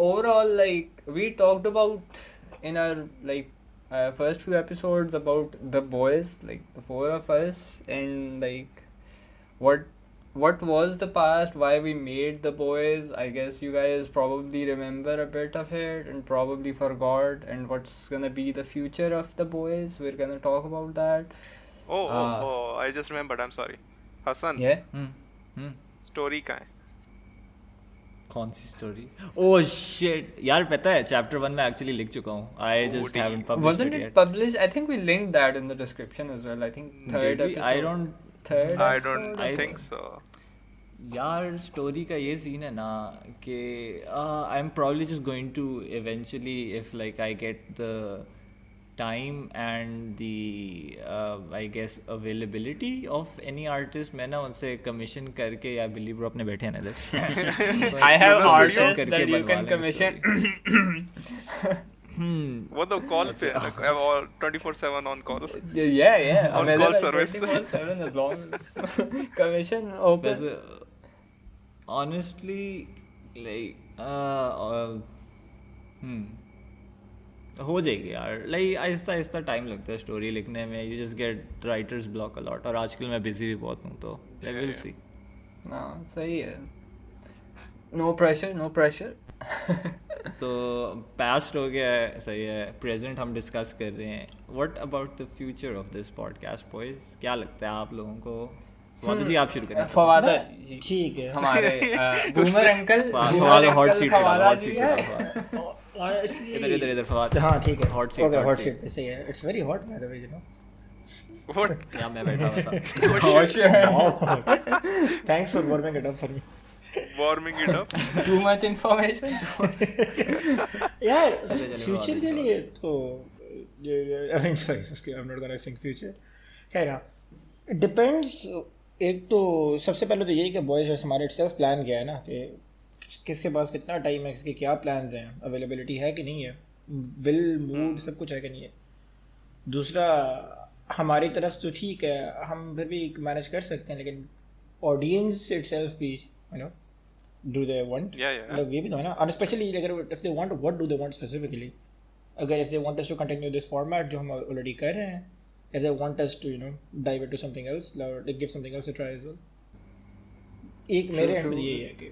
overall like we talked about in our like first few episodes about the boys, like the four of us, and like what was the past, why we made the boys. I guess you guys probably remember a bit of it and probably forgot, and what's gonna be the future of the boys, we're gonna talk about that. Oh, I just remembered. I'm sorry. Hassan, Yeah, story कहाँ है? कौन सी story? Oh shit यार, पता है chapter 1 में actually लिख चुका हूँ. I just haven't published wasn't it it yet. published? I think we linked that in the description as well. I think third Did we? episode. I don't. Third I episode, don't I- think so. यार story का ये scene है ना कि I am probably just going to eventually, if like I get the time and the I guess availability of any artist, मैं ना उनसे commission करके, या बिली ब्रो अपने बैठे हैं ना इधर. I have Bonus artists करके that you बनवा can लेंगे commission. वो तो कॉल पे है, like, I'm all 24/7 on call. Yeah. On Available call service. 24/7 as long as commission open. वैसे ऑनेस्टली लाइक हो जाएगी यार. लाइक आहिस्ता आहिस्ता टाइम लगता है स्टोरी लिखने में. You just get writer's block a lot, और आजकल मैं बिजी भी बहुत हूँ, तो विल सी. No, सही है. No pressure. तो पास्ट हो गया है, सही है. प्रेजेंट हम डिस्कस कर रहे हैं. What about the future of this podcast boys? क्या लगता है आप लोगों को? फवाद जी आप शुरू करें. फवादा ठीक है. हमारे boomer uncle. Fawad hot seat पे डालो, हॉट सीट पे यार, डालो. honestly- इधर फवाद. हाँ ठीक है. Hot seat, Okay, hot hot seat. seat. सही है. It's very hot by the way, you know. What? यहाँ मैं बैठा हुआ था. Oh, shit. Wow. Thanks for warming it up for me. Warming it up. Too much information. यार चले future के लिए तो I mean sorry, I'm not gonna think future. खैर हाँ, it depends. एक तो सबसे पहले तो यही कि बॉयज हमारे सेल्फ प्लान किया है ना कि किसके पास कितना टाइम है, किसके क्या प्लान्स हैं, अवेलेबिलिटी है कि नहीं है, विल मूड सब कुछ है कि नहीं है. दूसरा हमारी तरफ तो ठीक है, हम फिर भी मैनेज कर सकते हैं, लेकिन ऑडियंस इटसेल्फ भी you know do they want, Yeah. मतलब ये भी तो है ना. और स्पेशली अगर if they want, what do they want specifically. अगर if they want us to continue this format जो हम ऑलरेडी कर रहे हैं, if they want us to dive into something else or like give something else a try as well. एक मेरे and पे यही है कि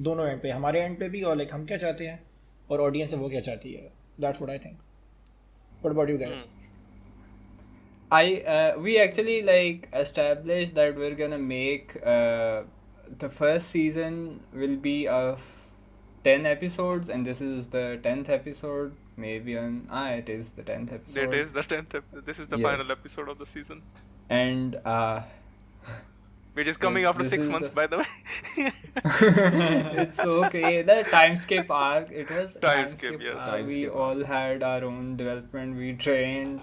दोनों एंड पे, हमारे एंड पे भी, और लाइक हम क्या चाहते हैं और ऑडियंस वो क्या चाहती है. That's what I think. What about you guys? We actually like established that we're gonna make the first season will be of 10 episodes, and this is the 10th episode. Maybe it is the 10th episode. It is the 10th. This is the Yes. final episode of the season, And which is coming after this 6 is months, the- by the way. it's okay. The time skip arc. It was a Time skip, yes. arc. Time We skip all had our own development. We trained,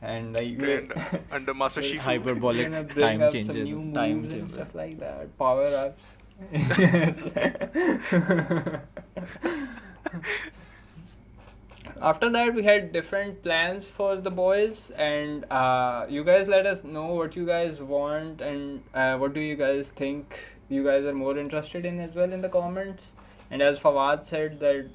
and like Trained under Master we're Shifu. Hyperbolic gonna bring time up some changes, new time moves and changes. stuff like that. Power ups. Yes. After that, we had different plans for the boys, and you guys let us know what you guys want and what do you guys think you guys are more interested in as well in the comments. And as Fawad said that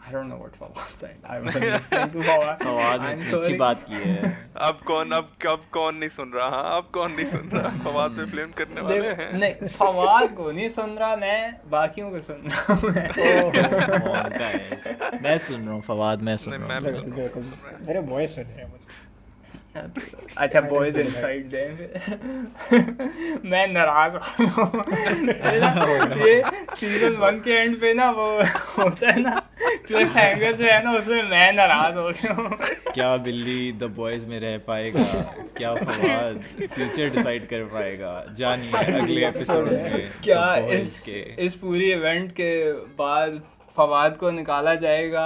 I don't know what Fawad said. I wasn't listening to Fawad. Fawad ने I'm अच्छी sorry. बात की है. अब कौन नहीं सुन रहा? अब कौन नहीं सुन रहा? फवाद पे फ्लेम करने वाले देखो, हैं. नहीं फवाद को नहीं सुन रहा, मैं बाकियों को सुन रहा हूँ मैं। Come on, guys. मैं सुन रहा हूँ फवाद, मैं सुन नहीं, रहा मैं हूँ. भी बिल्कुल बिल्कुल मेरे बॉयज सुन रहे हैं मुझे अच्छा बॉयज इनसाइड दें मैं नाराज हो रहा हूँ ये सीजन 1 के एंड पे ना वो होता है ना क्लिफ हैंगर जो है ना उसमें मैं नाराज हो गया हूँ क्या बिल्ली द बॉयज में रह पाएगा? क्या फवाद फ्यूचर डिसाइड कर पाएगा? जानिए अगले एपिसोड में क्या The Boys के. इस पूरी इवेंट के बाद फवाद को निकाला जाएगा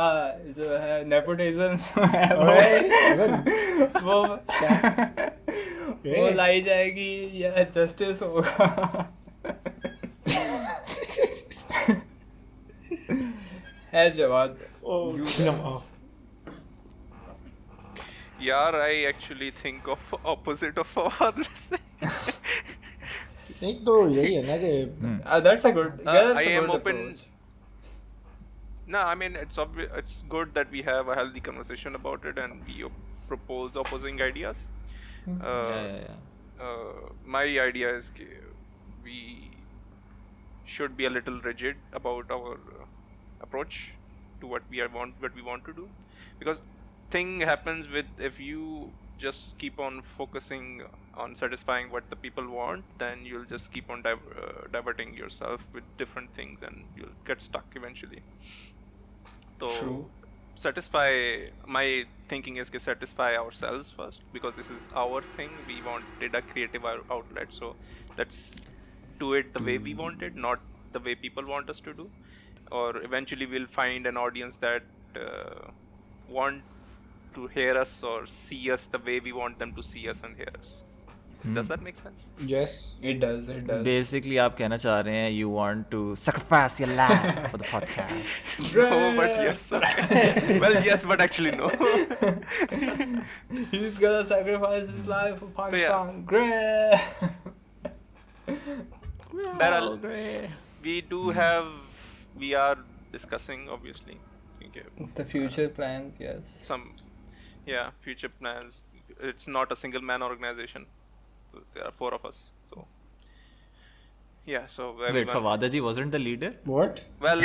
जो है नेपोटिज्म है वो वो लाई जाएगी या जस्टिस होगा है जवाब यार, I actually think of opposite of Fawad. नहीं तो यही है ना कि that's a good that's I a am good open. approach. No, I mean it's good that we have a healthy conversation about it and we propose opposing ideas. Yeah. My idea is we should be a little rigid about our approach to what we want to do, because thing happens with if you just keep on focusing on satisfying what the people want, then you'll just keep on diverting yourself with different things and you'll get stuck eventually. So True. my thinking is to satisfy ourselves first, because this is our thing. We wanted a creative outlet, so let's do it the way we want it, not the way people want us to do. Or eventually we'll find an audience that want to hear us or see us the way we want them to see us and hear us. Does that make sense? Yes It does. Basically आप कहना चाह रहे हैं you want to sacrifice your life for the podcast. No, but yes. Okay. Well, yes, but actually no. He's gonna sacrifice his life for So, yeah. Pakistan. Great. Beryl, great. we are discussing obviously. Okay. The future plans, yes. Some future plans. It's not a single man organization. There are 4 of us, so so Wait, everyone, Fawada ji wasn't the leader? What well,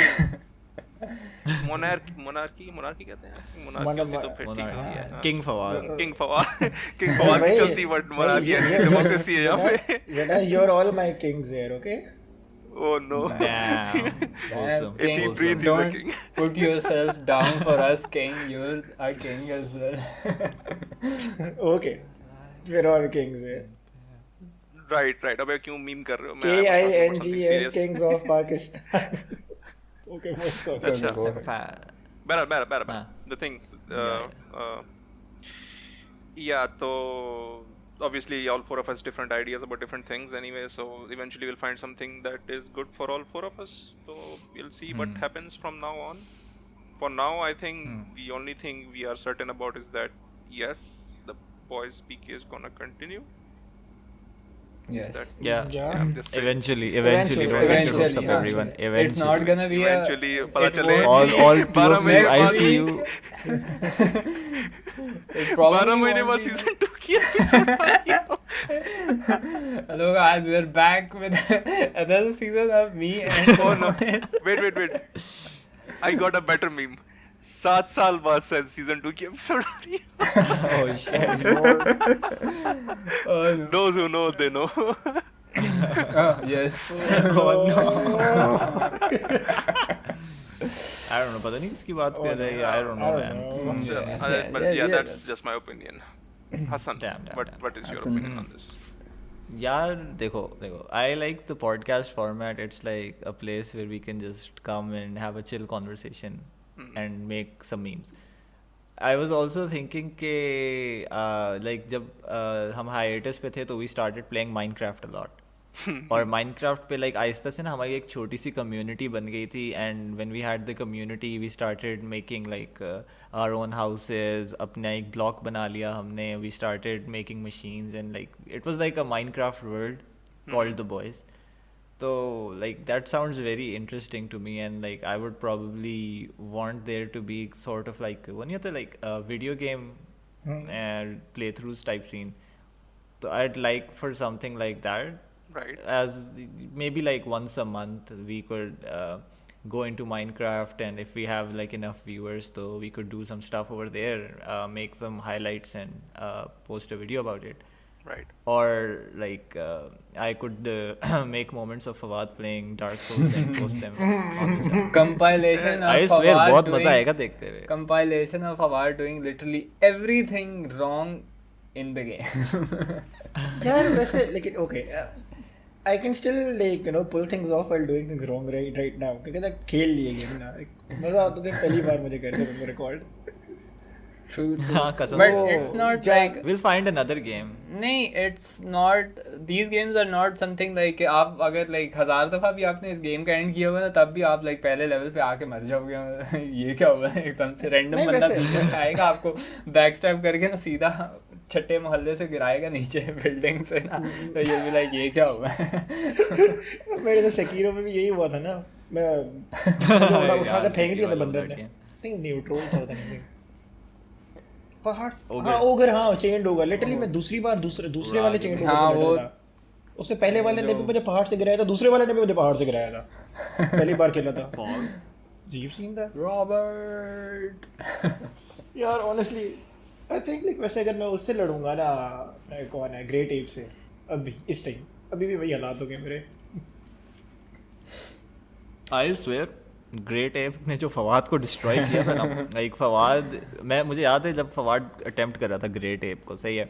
monarchy कहते हैं. Monarchy तो फिर ठीक Monarchy, है. yeah. King Fawad. King Fawad की चलती but monarchy है, democracy है यहाँ पे. बेटा you're all my kings here, okay? Oh no. Damn. Wholesome. If he King, breathes, he's a don't king. put yourself down for us, King. You're a king as well. Okay, we're all kings here. Right. अबे क्यों meme कर रहे हो? KINGS Kings of Pakistan. Okay, what's up? अच्छा. Sacrifice. Better. हाँ. The thing. Yeah. So obviously all 4 of us different ideas about different things anyway. So eventually we'll find something that is good for all 4 of us. So we'll see what happens from now on. For now, I think the only thing we are certain about is that yes, the boys speak is gonna continue. Yes. That, Yeah. I'm just saying. Eventually, don't Eventually, get your hopes up, yeah. everyone. It's Eventually. not gonna be Eventually, पता it चले won't be- all 2 12 of you, महीने I बाद see he- you. It probably 12 महीने won't बाद be- season 2 की Hello guys, we're back with another season of me and Oh no. boys. Wait. I got a better meme. 7 साल बाद शायद season 2 की episode आ रही है. Oh shit. Oh, no. Those who know, they know. Yes. I don't know, पता नहीं किसकी बात कर रहे हैं. I don't know, man. But yeah, yeah, yeah. that's just my opinion. Hassan, Damn. what is your Hassan. opinion on this? यार देखो I like the podcast format. It's like a place where we can just come and have a chill conversation and make some memes. I was also thinking कि like जब हम hiatus पे थे तो we started playing Minecraft a lot. और Minecraft पे like आहिस्ता से ना हमारी एक छोटी सी community बन गई थी, and when we had the community we started making like our own houses. अपना एक block बना लिया हमने. We started making machines and like it was like a Minecraft world called The Boys. So like that sounds very interesting to me, and like I would probably want there to be sort of like one year like a video game playthroughs type scene. So I'd like for something like that, Right. as maybe like once a month we could go into Minecraft, and if we have like enough viewers, so we could do some stuff over there, make some highlights and post a video about it. Right. Or like I could make moments of Fawad playing Dark Souls and post them on the channel. Compilation of I swear Fawad बहुत doing मजा आएगा देखते हुए. compilation of Fawad doing literally everything wrong in the game. यार वैसे लेकिन okay, I can still like pull things off while doing things wrong right now, क्योंकि मैं खेल लिए गेम ना. मजा आता था पहली बार मुझे करके रिकॉर्ड. True. हाँ, कसम But से. it's not Jack- like We'll find another game. नहीं, it's not, these games are not something like आप अगर like 1000 दफा भी आपने इस गेम का एंड किया हुआ ना, तब भी आप like पहले लेवल पे आके मर जाओगे. ये क्या हुआ है, एकदम से रैंडम नहीं, बंदा वैसे- पीछे से आएगा, आपको बैक स्टैब करके ना सीधा छठे मोहल्ले से गिराएगा नीचे बिल्डिंग से ना, तो ये भी like ये क्या हुआ है. मेरे तो सेकीरो में भी यही हुआ था ना. मैं उठा के फेंक दिया था बंदर ने. I think न्यूट्रल था something. पहाड़ Ogre. हाँ ओगर, हाँ चेंड ओगर. लिटरली मैं दूसरी बार दूसरे वाले चेंड ओगर हाँ, से वो- लड़ रहा था. उससे पहले वाले ने भी मुझे पहाड़ से गिराया था, दूसरे वाले ने भी मुझे पहाड़ से गिराया था. पहली बार खेला था. अजीब सीन था Robert. यार. ऑनेस्टली आई थिंक लाइक वैसे अगर मैं उससे लड़ूंगा ना, कौन है, ग्रेट एप से, अभी इस टाइम अभी भी वही हालात हो गए मेरे. I swear, ग्रेट एप ने जो फवाद को डिस्ट्रॉय किया था ना, लाइक फवाद, मुझे याद है जब फवाद अटेम्प्ट कर रहा था ग्रेट एप को, सही है,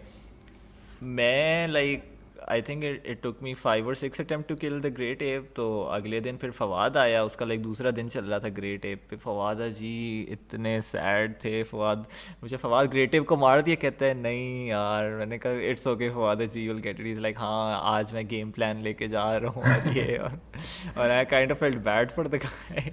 मैं like I think it took me 5 or 6 attempt to kill the great ape. तो अगले दिन फिर फवाद आया, उसका लाइक दूसरा दिन चल रहा था ग्रेट एप पे. फवाद जी इतने सैड थे. फवाद ग्रेट एप को मार दिया. कहता है नहीं यार. मैंने कहा it's okay Fawad ji, you will get it. Is like हाँ आज मैं गेम प्लान लेके जा रहा हूँ और ये और I kind of felt bad for the guy.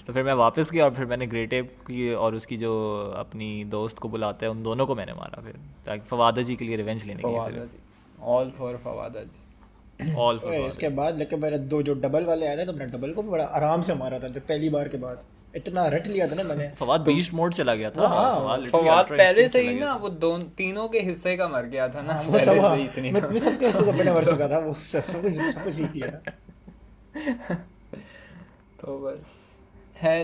तो फिर मैं वापस गया और फिर मैंने ग्रेट एप की और उसकी जो अपनी दोस्त को बुलाते हैं उन दोनों को मैंने मारा फिर, ताकि फवादा जी के लिए रिवेंज लेने के लिए फवादा सिर्फ. जी, all for Fawada ji. All for इसके बाद लेके मेरा दो जो डबल वाले आए थे, तो मैंने डबल को भी बड़ा आराम से मारा था. तो पहली बार के बाद इतना रट लिया था ना मैंने. फवाद बीस्ट मोड चला गया था. हाँ, फवाद literally फवाद ultra पहले instinct से चला ही गया ना था. वो तीनों के हिस्से का मर गया था ना वो पहले सब से ही इतनी. मैं सबके हिस्से को पहले मर चुका था. वो सब कुछ सीख लिया था. तो बस खैर,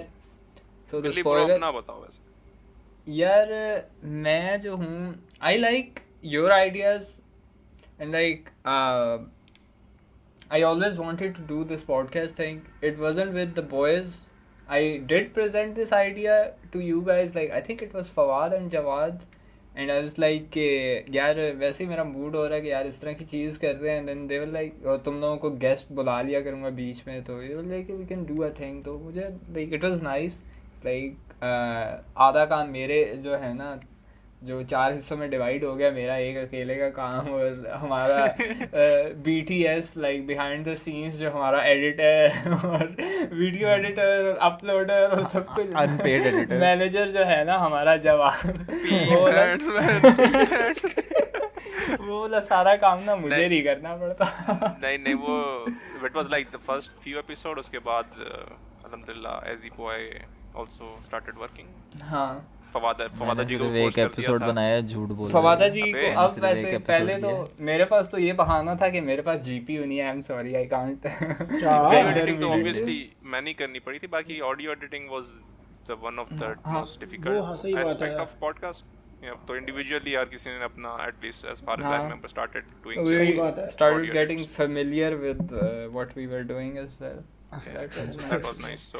तो बिल्ली ब्रो स्पॉइलर अपना बताओ वैसे. यार, मैं जो हूँ, I like your ideas and like I always wanted to do this podcast thing. It wasn't with the boys. I did present this idea to you guys. Like I think it was Fawad and Jawad, and I was like, यार वैसे ही मेरा mood हो रहा है कि यार इस तरह की चीज़ कर रहे हैं. And then they were like, तुम लोगों को गेस्ट बुला लिया करूँगा बीच में, तो ये like we can do a thing. तो मुझे like it was nice. Like आधा काम मेरे जो है ना, जो 4 हिस्सों में डिवाइड हो गया, मेरा एक अकेले का काम, और हमारा BTS like behind the scenes जो हमारा एडिटर और वीडियो एडिटर और अपलोडर और सब कुछ, Unpaid editor. मैनेजर जो है ना हमारा जवान, वो वाला सारा काम ना मुझे नहीं करना पड़ता. नहीं वो it was like the first few episode. उसके बाद अल्हम्दुलिल्लाह एजी बॉय also started working. हाँ, फवादा जी को सिर्फ force एक कर दिया एपिसोड था. बनाया, झूठ बोल फवादा रहे जी हैं. को अबे, अब सिर्फ वैसे एक episode पहले तो किया. मेरे पास तो ये बहाना था कि मेरे पास GPU नहीं है. I am sorry, I can't. Video editing तो obviously मैं नहीं करनी पड़ी थी. बाकी audio editing was the one of the हाँ, most वो हाँ, difficult सही बात aspect है. of podcast. तो इंडिविजुअली यार किसी ने अपना at least as far as I हाँ। रिमेंबर स्टार्टेड डूइंग सही We बात है। started audio getting edits. familiar with what we were doing as well. Yeah, That was so nice. that was nice. So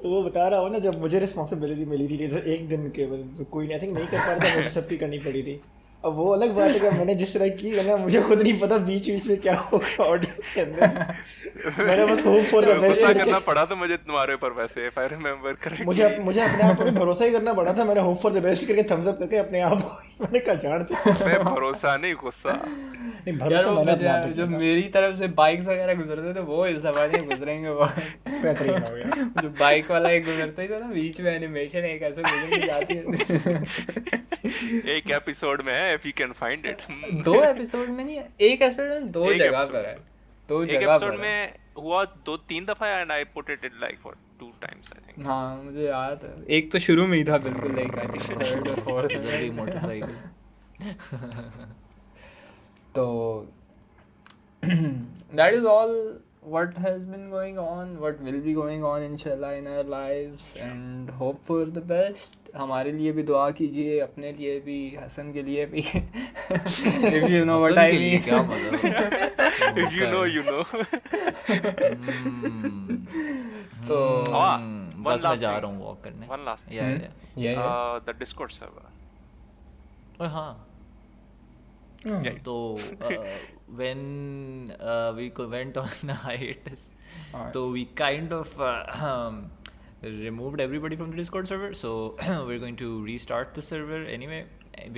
वो बता रहा हूँ ना, जब मुझे रिस्पॉन्सिबिलिटी मिली थी तो एक दिन के बाद तो कोई आई थिंक नहीं कर पा रहा था, मुझे सबकी करनी पड़ी थी। अब वो अलग बात है कि मैंने जिस तरह की है ना, मुझे खुद नहीं पता बीच बीच में क्या होगा ऑडियो के अंदर। मैंने बस होप फॉर द गुस्सा बेस्ट। करना पड़ा था मुझे तुम्हारे ऊपर वैसे, इफ आई रिमेम्बर करेक्टली। मुझे अपने आप पर भरोसा ही करना पड़ा था। मैंने होप फॉर द बेस्ट करके थम्स अप करके अपने आप को मैंने कहा जानते मैं भरोसा नहीं, गुस्सा। नहीं, यार भरोसा वो मैंने मुझे अपने आप पे जो किया था। मेरी तरफ से बाइक्स वगैरह गुजरते थे वो इस दफा नहीं गुजरेंगे वो। बेहतरीन हो गया। जो बाइक वाला एक गुजरता ही था ना बीच में, एनिमेशन एक ऐसे गुजर के जाती है। एक एपिसोड में है, if you can find it. दो एपिसोड में नहीं है, एक एपिसोड में दो एक जगह episode पर है, में। दो एक जगह एपिसोड पर है। में हुआ 2-3 दफा, and I put it like for 2 times I think. हाँ मुझे याद है, एक तो शुरू में ही था बिल्कुल, लाइक आई थिंक थर्ड और फोर्थ जल्दी में। मोटरसाइकिल। तो that is all what has been going on, what will be going on inshallah in our lives, and hope for the best. हमारे लिए भी दुआ कीजिए, अपने लिए भी, हसन के लिए भी। If you know what Hasan I के लिए mean. क्या मतलब? If you know, you know. तो one बस मैं last जा thing. रहा हूँ वॉक करने। One last thing. या yeah. The Discord server. ओए हाँ। Yeah. तो when we went on a hiatus, Alright. so we kind of removed everybody from the Discord server. So we're going to restart the server anyway,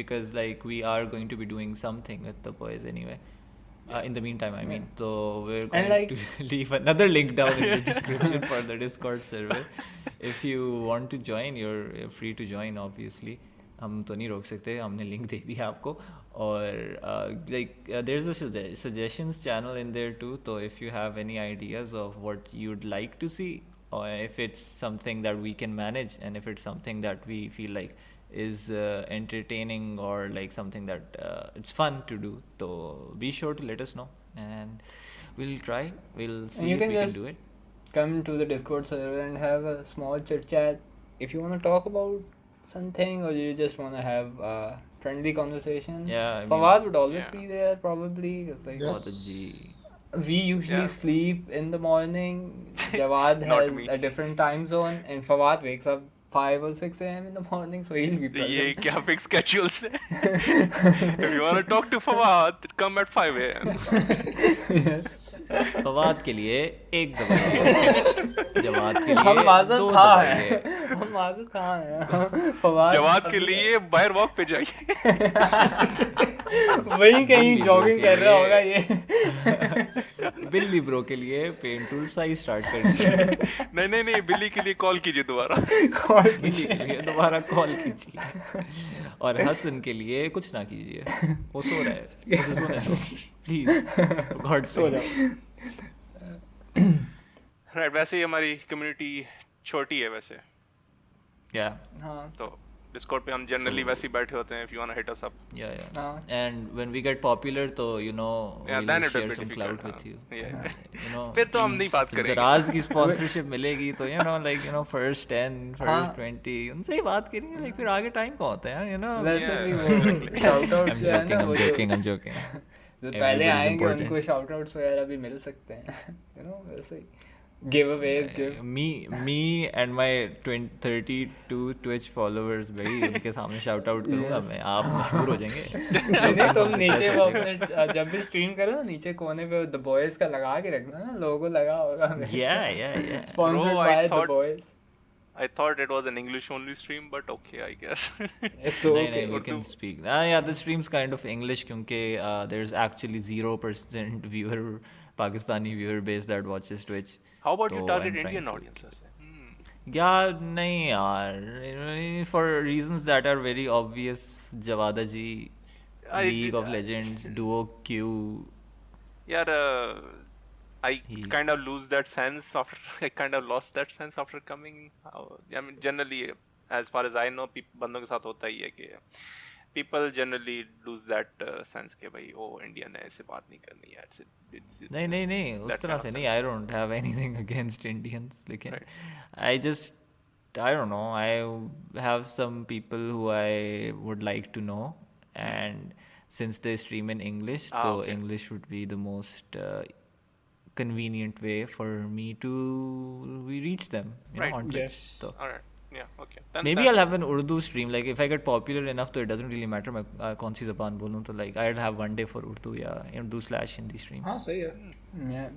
because like we are going to be doing something with the boys anyway. In the meantime, I mean, so we're going like- to leave another link down in the description for the Discord server. If you want to join, you're free to join, obviously. हम तो नहीं रोक सकते, हमने link दे दिया आपको। और like there is a suggestions channel in there too, तो if you have any ideas of what you'd like to see, और if it's something that we can manage, and if it's something that we feel like is entertaining, or like something that it's fun to do, so be sure to let us know and we'll try, we'll see you if can we can just do it. come to the Discord server and have a small chit chat if you want to talk about something, or you just want to have a friendly conversation. Yeah, I mean, Fawad would always yeah. be there probably, 'cause like बहुत जी। we usually Yeah. sleep in the morning. Jawad Not has me. a different time zone, and Fawad wakes up 5 or 6 a.m. in the morning, so he'll be ये present. क्या fix schedule से? If you want to talk to Fawad, come at 5 a.m. Yes. Fawad के लिए एक दबाइए, जवाद के हम लिए माजर दो कहाँ दबाइए। हैं? हम माजर कहाँ हैं? फवाद जवाद के लिए बाहर वॉक पे जाइए। वही कहीं बिल्ली जॉगिंग ब्रो के कर रहा लिए- होगा ये। बिल्ली ब्रो के लिए पेन टूल सही स्टार्ट कर दिया। नहीं, बिल्ली के लिए कॉल कीजिए दोबारा। कॉल बिल्ली के लिए दोबारा कॉल कीजिए, और हसन के लिए कुछ ना कीजिए, वो सो रहा है, उसे सोने दो प्लीज, गॉड सो से। जाओ। राइट, वैसे ही हमारी कम्युनिटी छोटी है वैसे, या हाँ तो डिस्कॉर्ड पे हम जनरली वैसे ही बैठे होते हैं। If you wanna hit us up. या हाँ। And when we get popular, तो you know Yeah, we'll then it will share be some difficult, clout with you. Yeah. You know, फिर तो हम नहीं बात जब करेंगे। दराज की स्पॉन्सरशिप मिलेगी तो यू नो लाइक फर्स्ट 10 हाँ। फर्स्ट 20 उनसे ही बात करेंगे, लाइक फिर आगे टाइम कहाँ होता है यार, यू नो। वैसे Yeah, भी वो exactly. शाउट आउट I'm जो है ना, joking, वो I'm जो joking, I'm joking. जो पहले Everybody's आएंगे important. उनको शाउट आउट्स वगैरह भी मिल सकते हैं, यू नो, वैसे ही giveaways give. Me and my 32 Twitch followers, भाई उनके सामने शाउट आउट करूंगा मैं, आप मशहूर हो जाएंगे। नहीं तुम Success नीचे हो वो जाएगा। अपने जब भी स्ट्रीम करो ना, नीचे कोने पे द बॉयज का लगा के रखना ना, लोगो लगा होगा Yeah. Sponsored Bro, I by the thought- boys. I thought it was an English only stream, but okay, I guess. It's नहीं, okay. we can speak. Yeah, the stream's kind of English क्योंकि there's actually 0% viewer, Pakistani viewer base that watches Twitch. How about you So target I'm trying Indian to- audiences? Yeah, नहीं यार, for reasons that are very obvious, Jawada ji, League of Legends, Duo Q. यार, I He- kind of lose that sense after. I kind of lost that sense after coming. I mean, generally, as far as I know, बंदों के साथ होता ही है कि people generally lose that sense कि भाई ओ Indian है, ऐसे बात नहीं करनी है। It's नहीं, उस that तरह kind से of नहीं, sense. I don't have anything against Indians, लेकिन Right. I just I don't know. I have some people who I would like to know, and since they stream in English, so okay. English would be the most convenient way for me to reach them. Right. On Twitch. Yes. So All right. Yeah. Okay. Then maybe that- I'll have an Urdu stream. Like if I get popular enough, तो it doesn't really matter मैं कौन सी ज़बान बोलूँ. तो like I'll have one day for Urdu या Urdu/Hindi stream. हाँ सही है Yeah.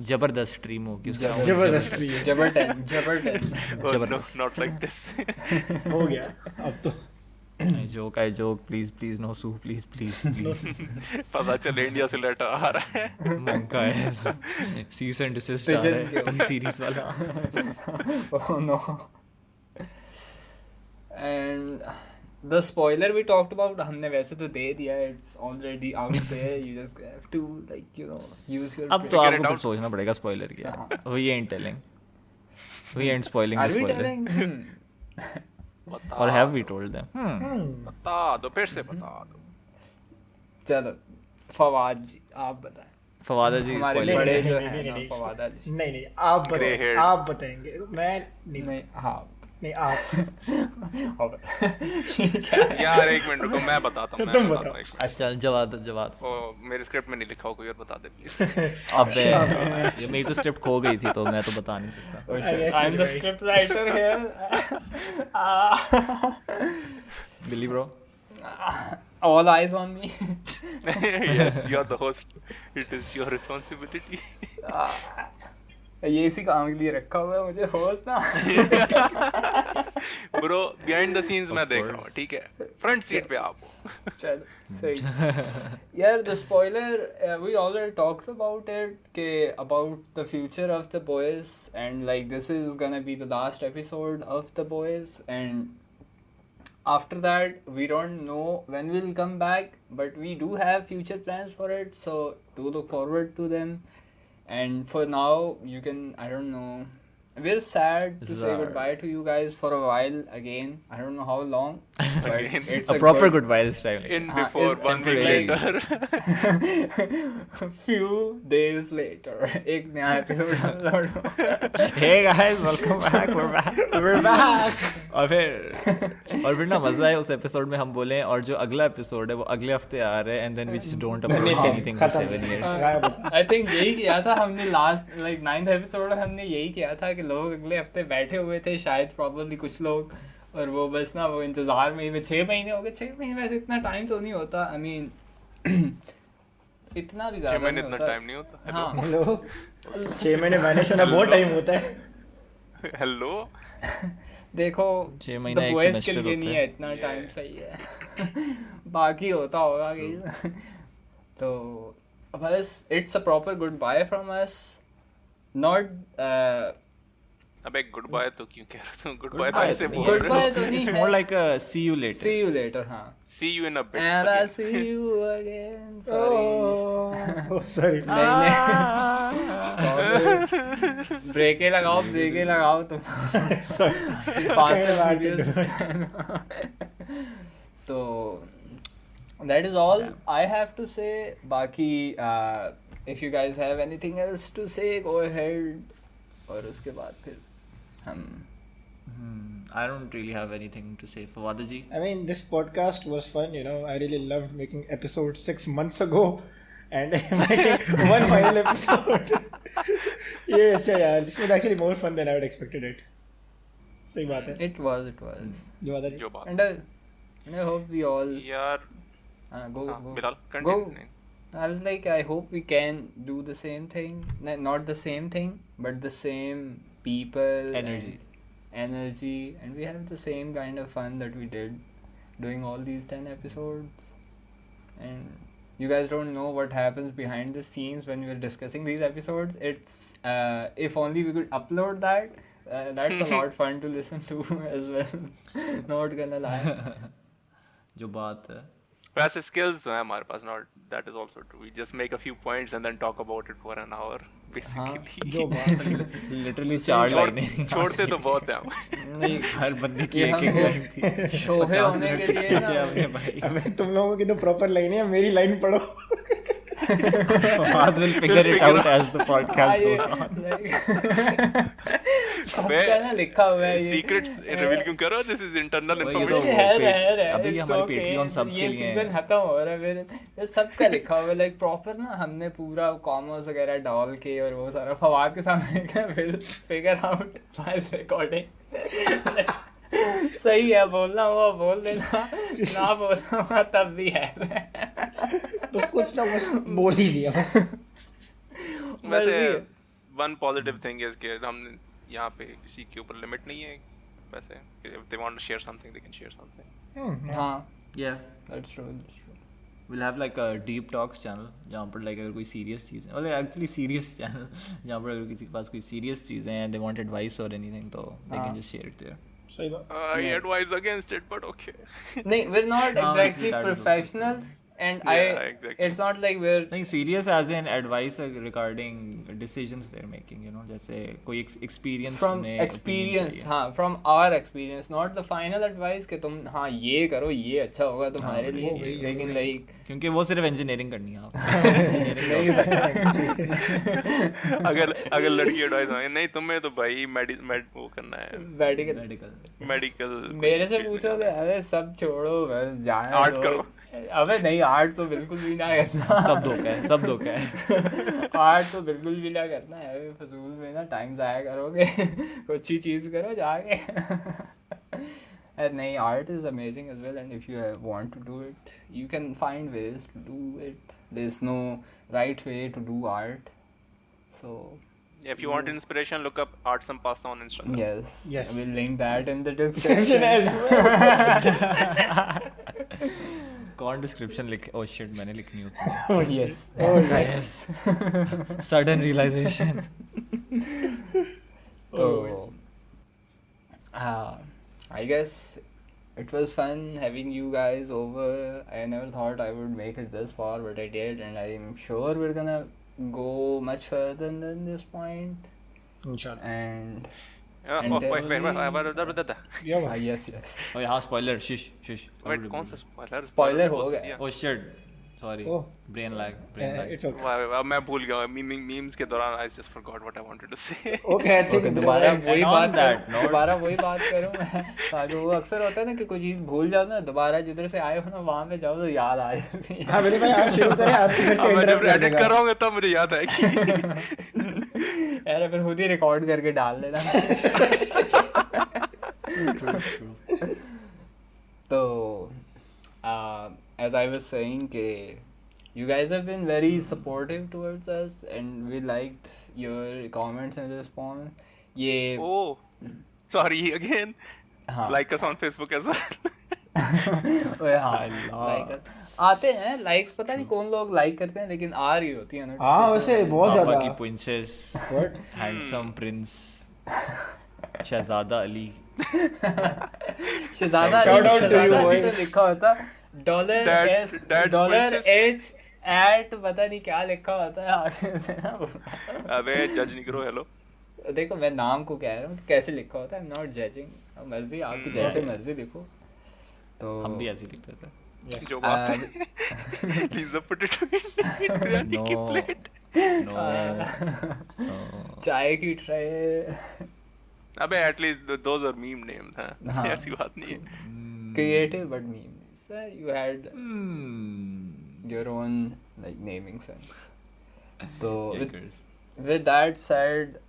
जबरदस्त स्ट्रीम होगी उसका नाम जबरदस्त भी है Jabberton. Oh, no, जबरदस्त. not like this. हो गया अब तो I joke. Please no sue. Please. पता चले इंडिया से लेटर आ रहा है. Monka is cease and desist आ रहा है T series वाला. Oh no. And the spoiler we talked about हमने वैसे तो दे दिया है. It's already out there. You just have to like use your अब तो brain. आपको फिर सोचना पड़ेगा स्पॉइलर क्या है. We ain't telling. We ain't spoiling Are the we spoiler. telling? बता Or have we told them? बता दो फिर से बता दो. चलो फवाद जी आप बताएं. फवादा जी हमारे spoiler. बड़े नहीं, जो नहीं, हैं नहीं, ना, नहीं, फवादा जी. नहीं आप Grey बताएंगे haired. आप बताएंगे मैं नहीं नहीं हाँ. नहीं आप अब ठीक है. यार एक मिनट रुको मैं बताता हूँ. तुम मैं बताओ. बताता हूँ एक मिनट. चल जवाब. ओ मेरे स्क्रिप्ट में नहीं लिखा हो कोई और बता दे प्लीज. अबे ये मेरी तो स्क्रिप्ट खो गई थी तो मैं तो बता नहीं सकता. Oh, I shit. guess I'm you're the right. script writer here. Billy bro. All eyes on me. Yes, you are the host. It is your responsibility. ये इसी काम के लिए रखा हुआ है मुझे होस्ट ना. Bro, behind the scenes मैं Of देख रहा हूँ. course. ठीक है. Front seat पे आप हो. चलो सही. Yeah, the spoiler we already talked about it about the future of the boys, and like this is gonna be the last episode of the boys, and after that we don't know when we'll come back, but we do have future plans for it, so do look forward to them. And for now you can, I don't know, we're sad This to is say our- goodbye to you guys for a while again. I don't know how long, but Again. it's A proper goodbye this time. like. In हाँ, before is 1 week temporary. later. few days later एक नया episode download हो. Hey guys, welcome back. We're back. we're back और फिर ना मजा है उस एपिसोड में हम बोले और जो अगला एपिसोड है वो अगले हफ्ते आ रहा है and then we just don't upload नहीं, anything for खत्म 7 years. गायब होता आई थिंक यही किया था हमने लास्ट लाइक 9th एपिसोड में. हमने यही किया था कि लोग अगले हफ्ते बैठे हुए थे शायद प्रॉब्लली कुछ लोग, और वो बस ना वो इंतजार में ही 6 महीने हो गए. 6 महीने वैसे इतना टाइम तो नहीं होता. आई मीन इतना भी 6 ज्यादा महीने नहीं इतना होता. टाइम नहीं होता. हाँ हेलो 6 महीने मैनेज होना बहुत टाइम होता है हेलो. देखो 6 महीना The एक boys semester के लिए होता नहीं है. है इतना टाइम. सही है. बाकी होता होगा कहीं. तो बस it's a proper goodbye from us. Not अबे गुड बाय तो क्यों कह रहा हूँ. गुड बाय तो Goodbye ऐसे नहीं बोल है. रहा Goodbye हूँ. तो नहीं It's है. more like a see you later. see you later. हाँ. See you in a bit. And I again. see you again. Sorry. Oh sorry नहीं नहीं. ब्रेके लगाओ तुम. Faster videos. तो that is all I have to say. बाकी if you guys have anything else to say, go ahead. और उसके बाद फिर हम I don't really have anything to say. Fawada ji. I mean, this podcast was fun, you know. I really loved making episode 6 months ago and making one final episode. Yeah, अच्छा यार, this was actually more fun than I had expected it. सही बात है. it was जो बात है. जो बात. and I hope we all यार go Bilal go. Continue. I was like, I hope we can do the same thing. Not the same thing, but the same people. Energy. Energy. And we have the same kind of fun that we did doing all these 10 episodes. And you guys don't know what happens behind the scenes when we're discussing these episodes. It's, if only we could upload that, that's a lot fun to listen to as well. Not gonna lie. जो बात है. वैसे skills हैं हमारे पास. Not that is also true. We just make a few points and then talk about it for an hour. Basically. जो बात है. Literally 4 लाइनें. छोड़ते तो बहुत हैं हम. नहीं हर बंदे की ये एक हम लाइन थी. शोहे 50 होने मिनट के तक लिए खींचे ना हमने भाई. अबे तुम लोगों की तो प्रॉपर लाइन है, मेरी लाइन पढ़ो. Fawad will figure it out as the podcast ये goes on. सबका ना लिखा हुआ है ये सीक्रेट्स रिवील क्यों करो? दिस इज इंटरनल वो ये तो इंफॉर्मेशन। अभी it's हमारे okay, Patreon subs ये के लिए सीजन है। खत्म हो रहा है फिर ये सबका लिखा हुआ है लाइक प्रॉपर ना हमने पूरा कॉमर्स वगैरह डाल के और वो सारा फवाद के सामने का will figure out while recording सही है बोलना हुआ बोल देना ना बोलना हुआ तब भी है बस कुछ ना बस बोल ही दिया बस। वैसे मर्जी है। वन पॉजिटिव थिंग इज कि हमने यहाँ पे किसी के ऊपर लिमिट नहीं है वैसे। If they want to share something they can share something. हाँ Yeah. that's true that's true We'll have like a deep talks channel जहाँ पर like अगर कोई serious चीज़ है, मतलब actually serious channel जहाँ पर अगर किसी के पास कोई serious चीज़ है and they want advice or anything तो they can just share it there. सही बात। I advise against it but okay. नहीं we're not हाँ, exactly that is also professionals and Yeah, exactly. it's not like we're नहीं serious as in advice regarding decisions they're making, you know, जैसे कोई experience from में experience opinion हाँ from our experience not the final advice कि तुम हाँ ये करो ये अच्छा होगा तुम्हारे हाँ, लिए वो वही, लेकिन वही। लाइक चाहिए क्योंकि वो सिर्फ engineering करनी है आपको। अगर लड़की एडवाइस मांगे नहीं तुम्हें तो भाई वो करना है मेडिकल Medical. मेडिकल। मेरे से पूछोगे अरे सब छोड़ो बस जाने Art दो। करो। अबे नहीं आर्ट तो बिल्कुल भी ना करना सब धोखा है, सब धोखा है। आर्ट तो बिल्कुल भी ना करना है फजूल में ना टाइम जाया करोगे कुछ ही चीज़ करो जाके नहीं art is amazing as well and if you want to do it you can find ways to do it there is no right way to do art so If you want inspiration, look up Artsam Pasta on Instagram. yes Yes. I will link that in the Description description as कौन description लिखे? Oh shit मैंने लिखनी होती है। oh yes Yes. Sudden realization. So, I guess it was fun having you guys over. I never thought I would make it this far, but I did, and I'm sure we're gonna go much further than this point. इंशाल्लाह। And Oh, wait. या yes, yes. Oh yeah, spoiler. Shush. Wait, कौन सा spoiler? Spoiler हो बोल गया। दिया। Oh shit. Sorry. Oh. Brain lag. It's okay. अब मैं भूल गया मीम्स के दौरान I just forgot what I wanted to say. Okay I think Okay, दोबारा वही And on बात that करूं note- दोबारा वही बात करूं मैं हाँ, जो वो अक्सर होता है ना कि कोई चीज़ भूल जाओ ना दोबारा जिधर से आए हो ना वहाँ पे जाओ तो याद आ जाती है हाँ मेरे भाई आप शुरू करें आप फिर से अब मैं इंटरप्ट जब कर एडिट देगा। कर रहा हूँ तब मुझे याद आएगी। यार फिर खुद ही रिकॉर्ड करके डाल देना True. तो as I was saying कि you guys have been very supportive towards us and we liked your comments and response ये Oh, sorry again. हाँ Like us on Facebook as well. ओए हाँ Allah. like आते हैं likes पता नहीं कौन लोग लाइक करते हैं लेकिन आ रही होती है हाँ वैसे बहुत पापा की ज्यादा। princess. What? Handsome prince. Shahzada Ali. Shahzada Shout out to you, Shahzada boys. तो लिखा होता Dad's princess. $H at पता नहीं क्या लिखा होता है आगे से ना वो। अबे जज नहीं करो हेलो। देखो मैं नाम को कह रहा हूँ कि कैसे लिखा होता है आई एम नॉट जजिंग मर्जी आपकी जैसे yeah. मर्जी लिखो तो हम भी ऐसे ही लिखते थे. जो बात है। Please put it to biryani की Snow. plate. Snow. चाय की ट्रे अबे at least those are meme names हैं। हाँ। ऐसी बात नहीं है। creative but mean so you had Hmm. your own like naming sense so Yakers. with that said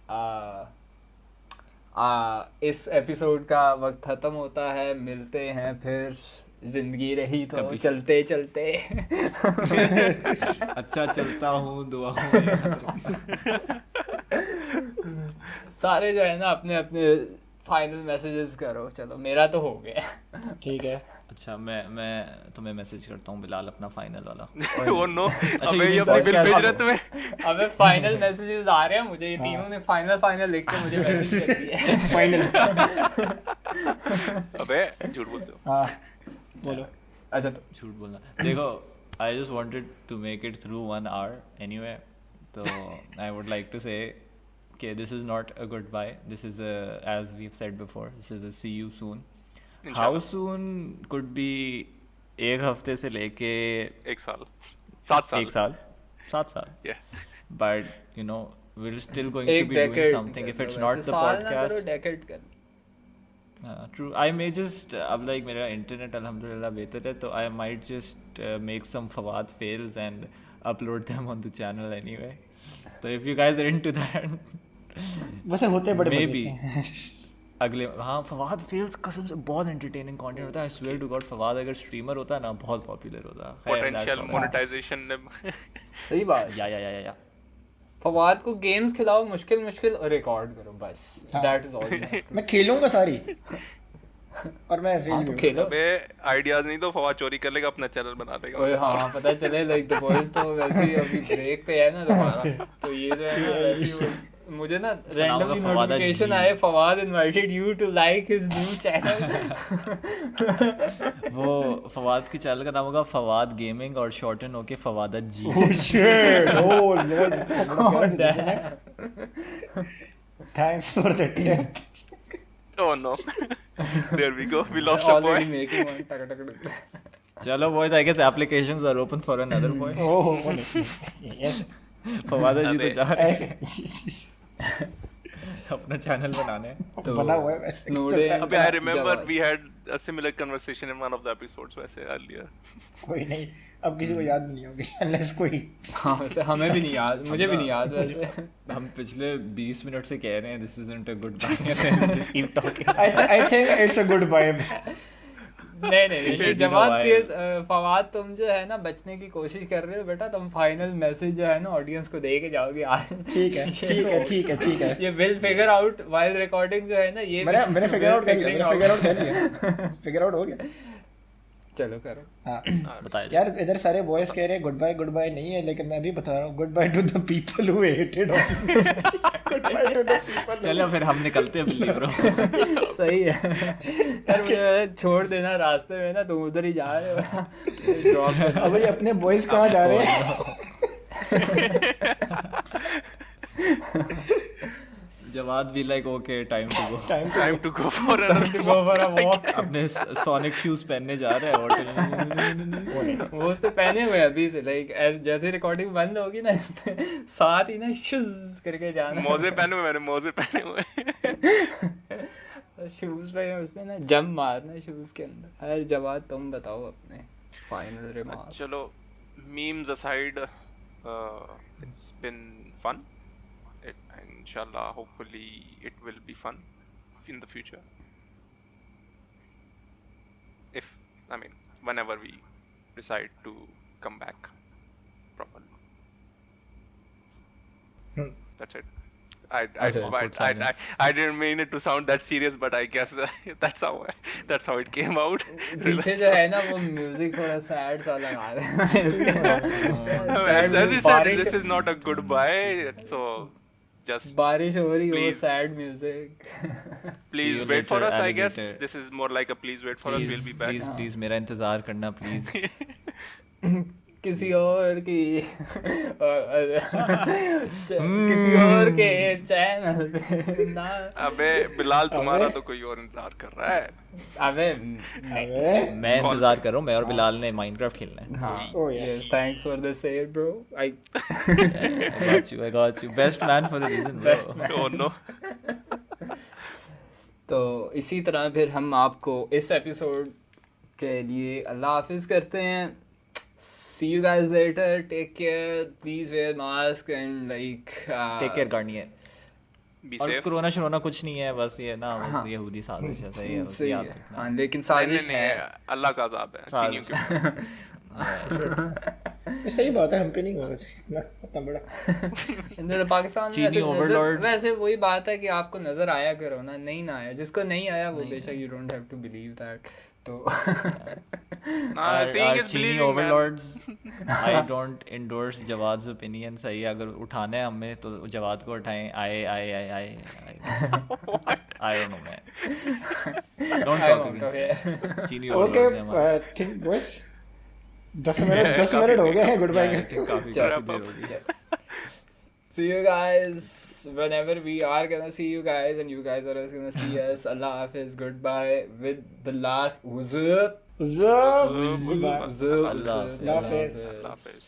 इस एपिसोड का वक्त खत्म होता है मिलते हैं फिर जिंदगी रही तो कभी। चलते चलते अच्छा चलता हूँ दुआओं में याद रखना. सारे जो है ना अपने अपने फाइनल मैसेजेस करो चलो मेरा तो हो गया ठीक है। अच्छा मैं तुम्हें मैसेज करता हूँ बिलाल अपना फाइनल वाला. Oh no, अबे ये ये अपनी बिल podcast भेज है। रहे तुम्हें। अबे फाइनल मैसेजेस आ रहे हैं मुझे ये तीनों ने फाइनल लिख के मुझे मैसेज कर दिया है फाइनल। अबे झूठ बोलते हो। हाँ बोलो। अच्छा तो झूठ बोलना. देखो I just wanted to make it through 1 hour anyway. So I would like to say okay, this is not a goodbye. This is a, as we've said before, this is a see you soon. How इंशाल्लाह। soon could be एक हफ्ते से लेके 1 साल 7 साल 1 साल. 7 साल. Yeah. But you know, we're still going to एक be doing decade something. If कर it's लो not वैसे, the साल ना करो, podcast, decade कर. true. I may just अब like मेरा internet अल्हम्दुलिल्लाह बेहतर है, तो I might just make some Fawad fails and upload them on the channel anyway. So if you guys are into that, वैसे होते बड़े मजे maybe के हैं। अगले हाँ फवाद फेल्स कसम से बहुत एंटरटेनिंग कंटेंट होता है. I swear to God Fawad अगर स्ट्रीमर होता ना बहुत पॉपुलर होता. खैर, that's Potential all right. monetization. सही बात. या फवाद को गेम्स खिलाओ मुश्किल और रिकॉर्ड करो बस. हाँ। That is all. मैं खेलूंगा सारी और मैं हाँ फेल तो भी खेलो. अबे आइडियाज नहीं तो फवाद चोरी कर लेगा, अपना चैनल बना देगा. ओए हाँ पता चले लाइक द बॉयज तो वैसे ही अभी ब्रेक पे है ना दोबारा, तो ये जो है ना वैसे ही मुझे ना रैंडमली फवादा नोटिफिकेशन जी. आए होगा invited you to like his new channel. वो फवाद के चैनल का नाम होगा फवाद गेमिंग और शॉर्टन होके Fawada ji. Oh shit, oh lord, thanks for the tip. Oh no. There we go. We lost a already boy. Making one टक टक. चलो boys, I guess applications are open for another boy. Oh yes, Fawada ji तो अबे, जा रहे हैं ऐसे अपना चैनल बनाने. तो बना हुआ है वैसे Snowden- चलता है। अबे I remember जवाब. we had a similar conversation in one of the episodes वैसे earlier. कोई नहीं, अब किसी को याद नहीं होगी अनलेस कोई हाँ वैसे हमें भी नहीं याद, मुझे भी नहीं याद वैसे. हम पिछले 20 मिनट से कह रहे हैं this isn't a goodbye and just keep talking. I think it's a good vibe. नहीं नहीं You ये know जवाब why? के फवाद तुम जो है ना बचने की कोशिश कर रहे हो बेटा. तुम फाइनल मैसेज जो है ना ऑडियंस को दे के जाओगे आज. ठीक है ठीक है ठीक है ठीक है, ये will figure out while recording जो है ना ये मैंने फिगर आउट कर लिया, figuring मैंने out. फिगर आउट कर लिया, फिगर आउट हो गया। चलो करो. हाँ बताइए. यार इधर सारे बॉयज कह रहे हैं गुड बाय नहीं है, लेकिन मैं भी बता रहा हूँ good by two the people who hated on me, good by two the people. चलो फिर हम निकलते हैं बिल्ली ब्रो. सही है यार, मुझे छोड़ देना रास्ते में ना, तुम उधर ही जा रहे हो. ड्रॉप अब ये अपने बॉयज कहाँ जा रहे हैं? जवाद भी like okay time to go. Time Time to go for another go for a walk. अपने सोनिक शूज पहनने जा रहे हैं होटल. वो उससे पहने हुए हैं अभी से लाइक जैसे रिकॉर्डिंग बंद होगी ना इसने साथ ही ना शुज करके जाना. मोजे पहने हुए, मैंने मोजे पहने हुए. शूज पे उसने ना जंप मारना शूज के अंदर. अरे जवाब तुम बताओ अपने फाइनल रिमार्क्स. चलो memes aside, it's been fun. Inshallah, hopefully it will be fun in the future. Whenever we decide to come back properly. That's it. I didn't mean it to sound that serious, but I guess that's how it came out. पीछे जो है ना वो music थोड़ा sad सा लगा रहे हैं इसके As you said, this is not a goodbye, so just बारिश हो रही हो Please. Sad music. please you wait for later, us. I guess alligator. this is more like a please wait for us. We'll be back. Please मेरा इंतजार करना please. किसी और की किसी और के चैनल पे ना. अबे बिलाल तुम्हारा अबे। तो कोई और इंतजार कर रहा है. अबे अबे मैं इंतजार कर रहा हूँ, मैं और बिलाल ने माइनक्राफ्ट खेलना है. हाँ Oh, yes. yes thanks for the save bro. I I got you. Best man for a reason, bro. Best man. Oh no. तो इसी तरह फिर हम आपको इस एपिसोड के लिए अल्लाह हाफिज करते हैं. See you guys later. Take care. Please wear mask and like take care करनी है. Be और safe. कोरोना शरोना कुछ नहीं है, बस ये ना बस हाँ. यहूदी साजिश है. सही है, बस सही याद है. रखना. हाँ लेकिन नहीं साजिश नहीं है. नहीं, अल्लाह का अजाब है. साजिश. चीनियों के ऊपर. ये सही बात है, हम पे नहीं होगा इतना इतना बड़ा। इंडिया पाकिस्तान में चीनी वैसे overlords. वैसे वही बात है कि आपको नजर आया कोरोना, नहीं ना आया. जिसको नहीं आया वो नहीं बेशक you don't have to believe that. तो Nah, Our seeing is चीनी believing, man. overlords, I don't endorse जवाद्स opinion. सही है, अगर उठाना है हमें तो जवाद को उठाएं. I don't know man. Don't I talk won't, against okay. me. चीनी ओके overlords हैं हमारे. थिंक बॉयज 10 मिनट हो गए हैं गुड बाय Yeah, I करते think काफी चलो, काफी देर हो गई. see you guys whenever we are gonna see you guys and you guys are gonna see us. Allah Hafiz, goodbye with the last wuzub. Zub. Zub. Allah Hafiz. Allah Hafiz.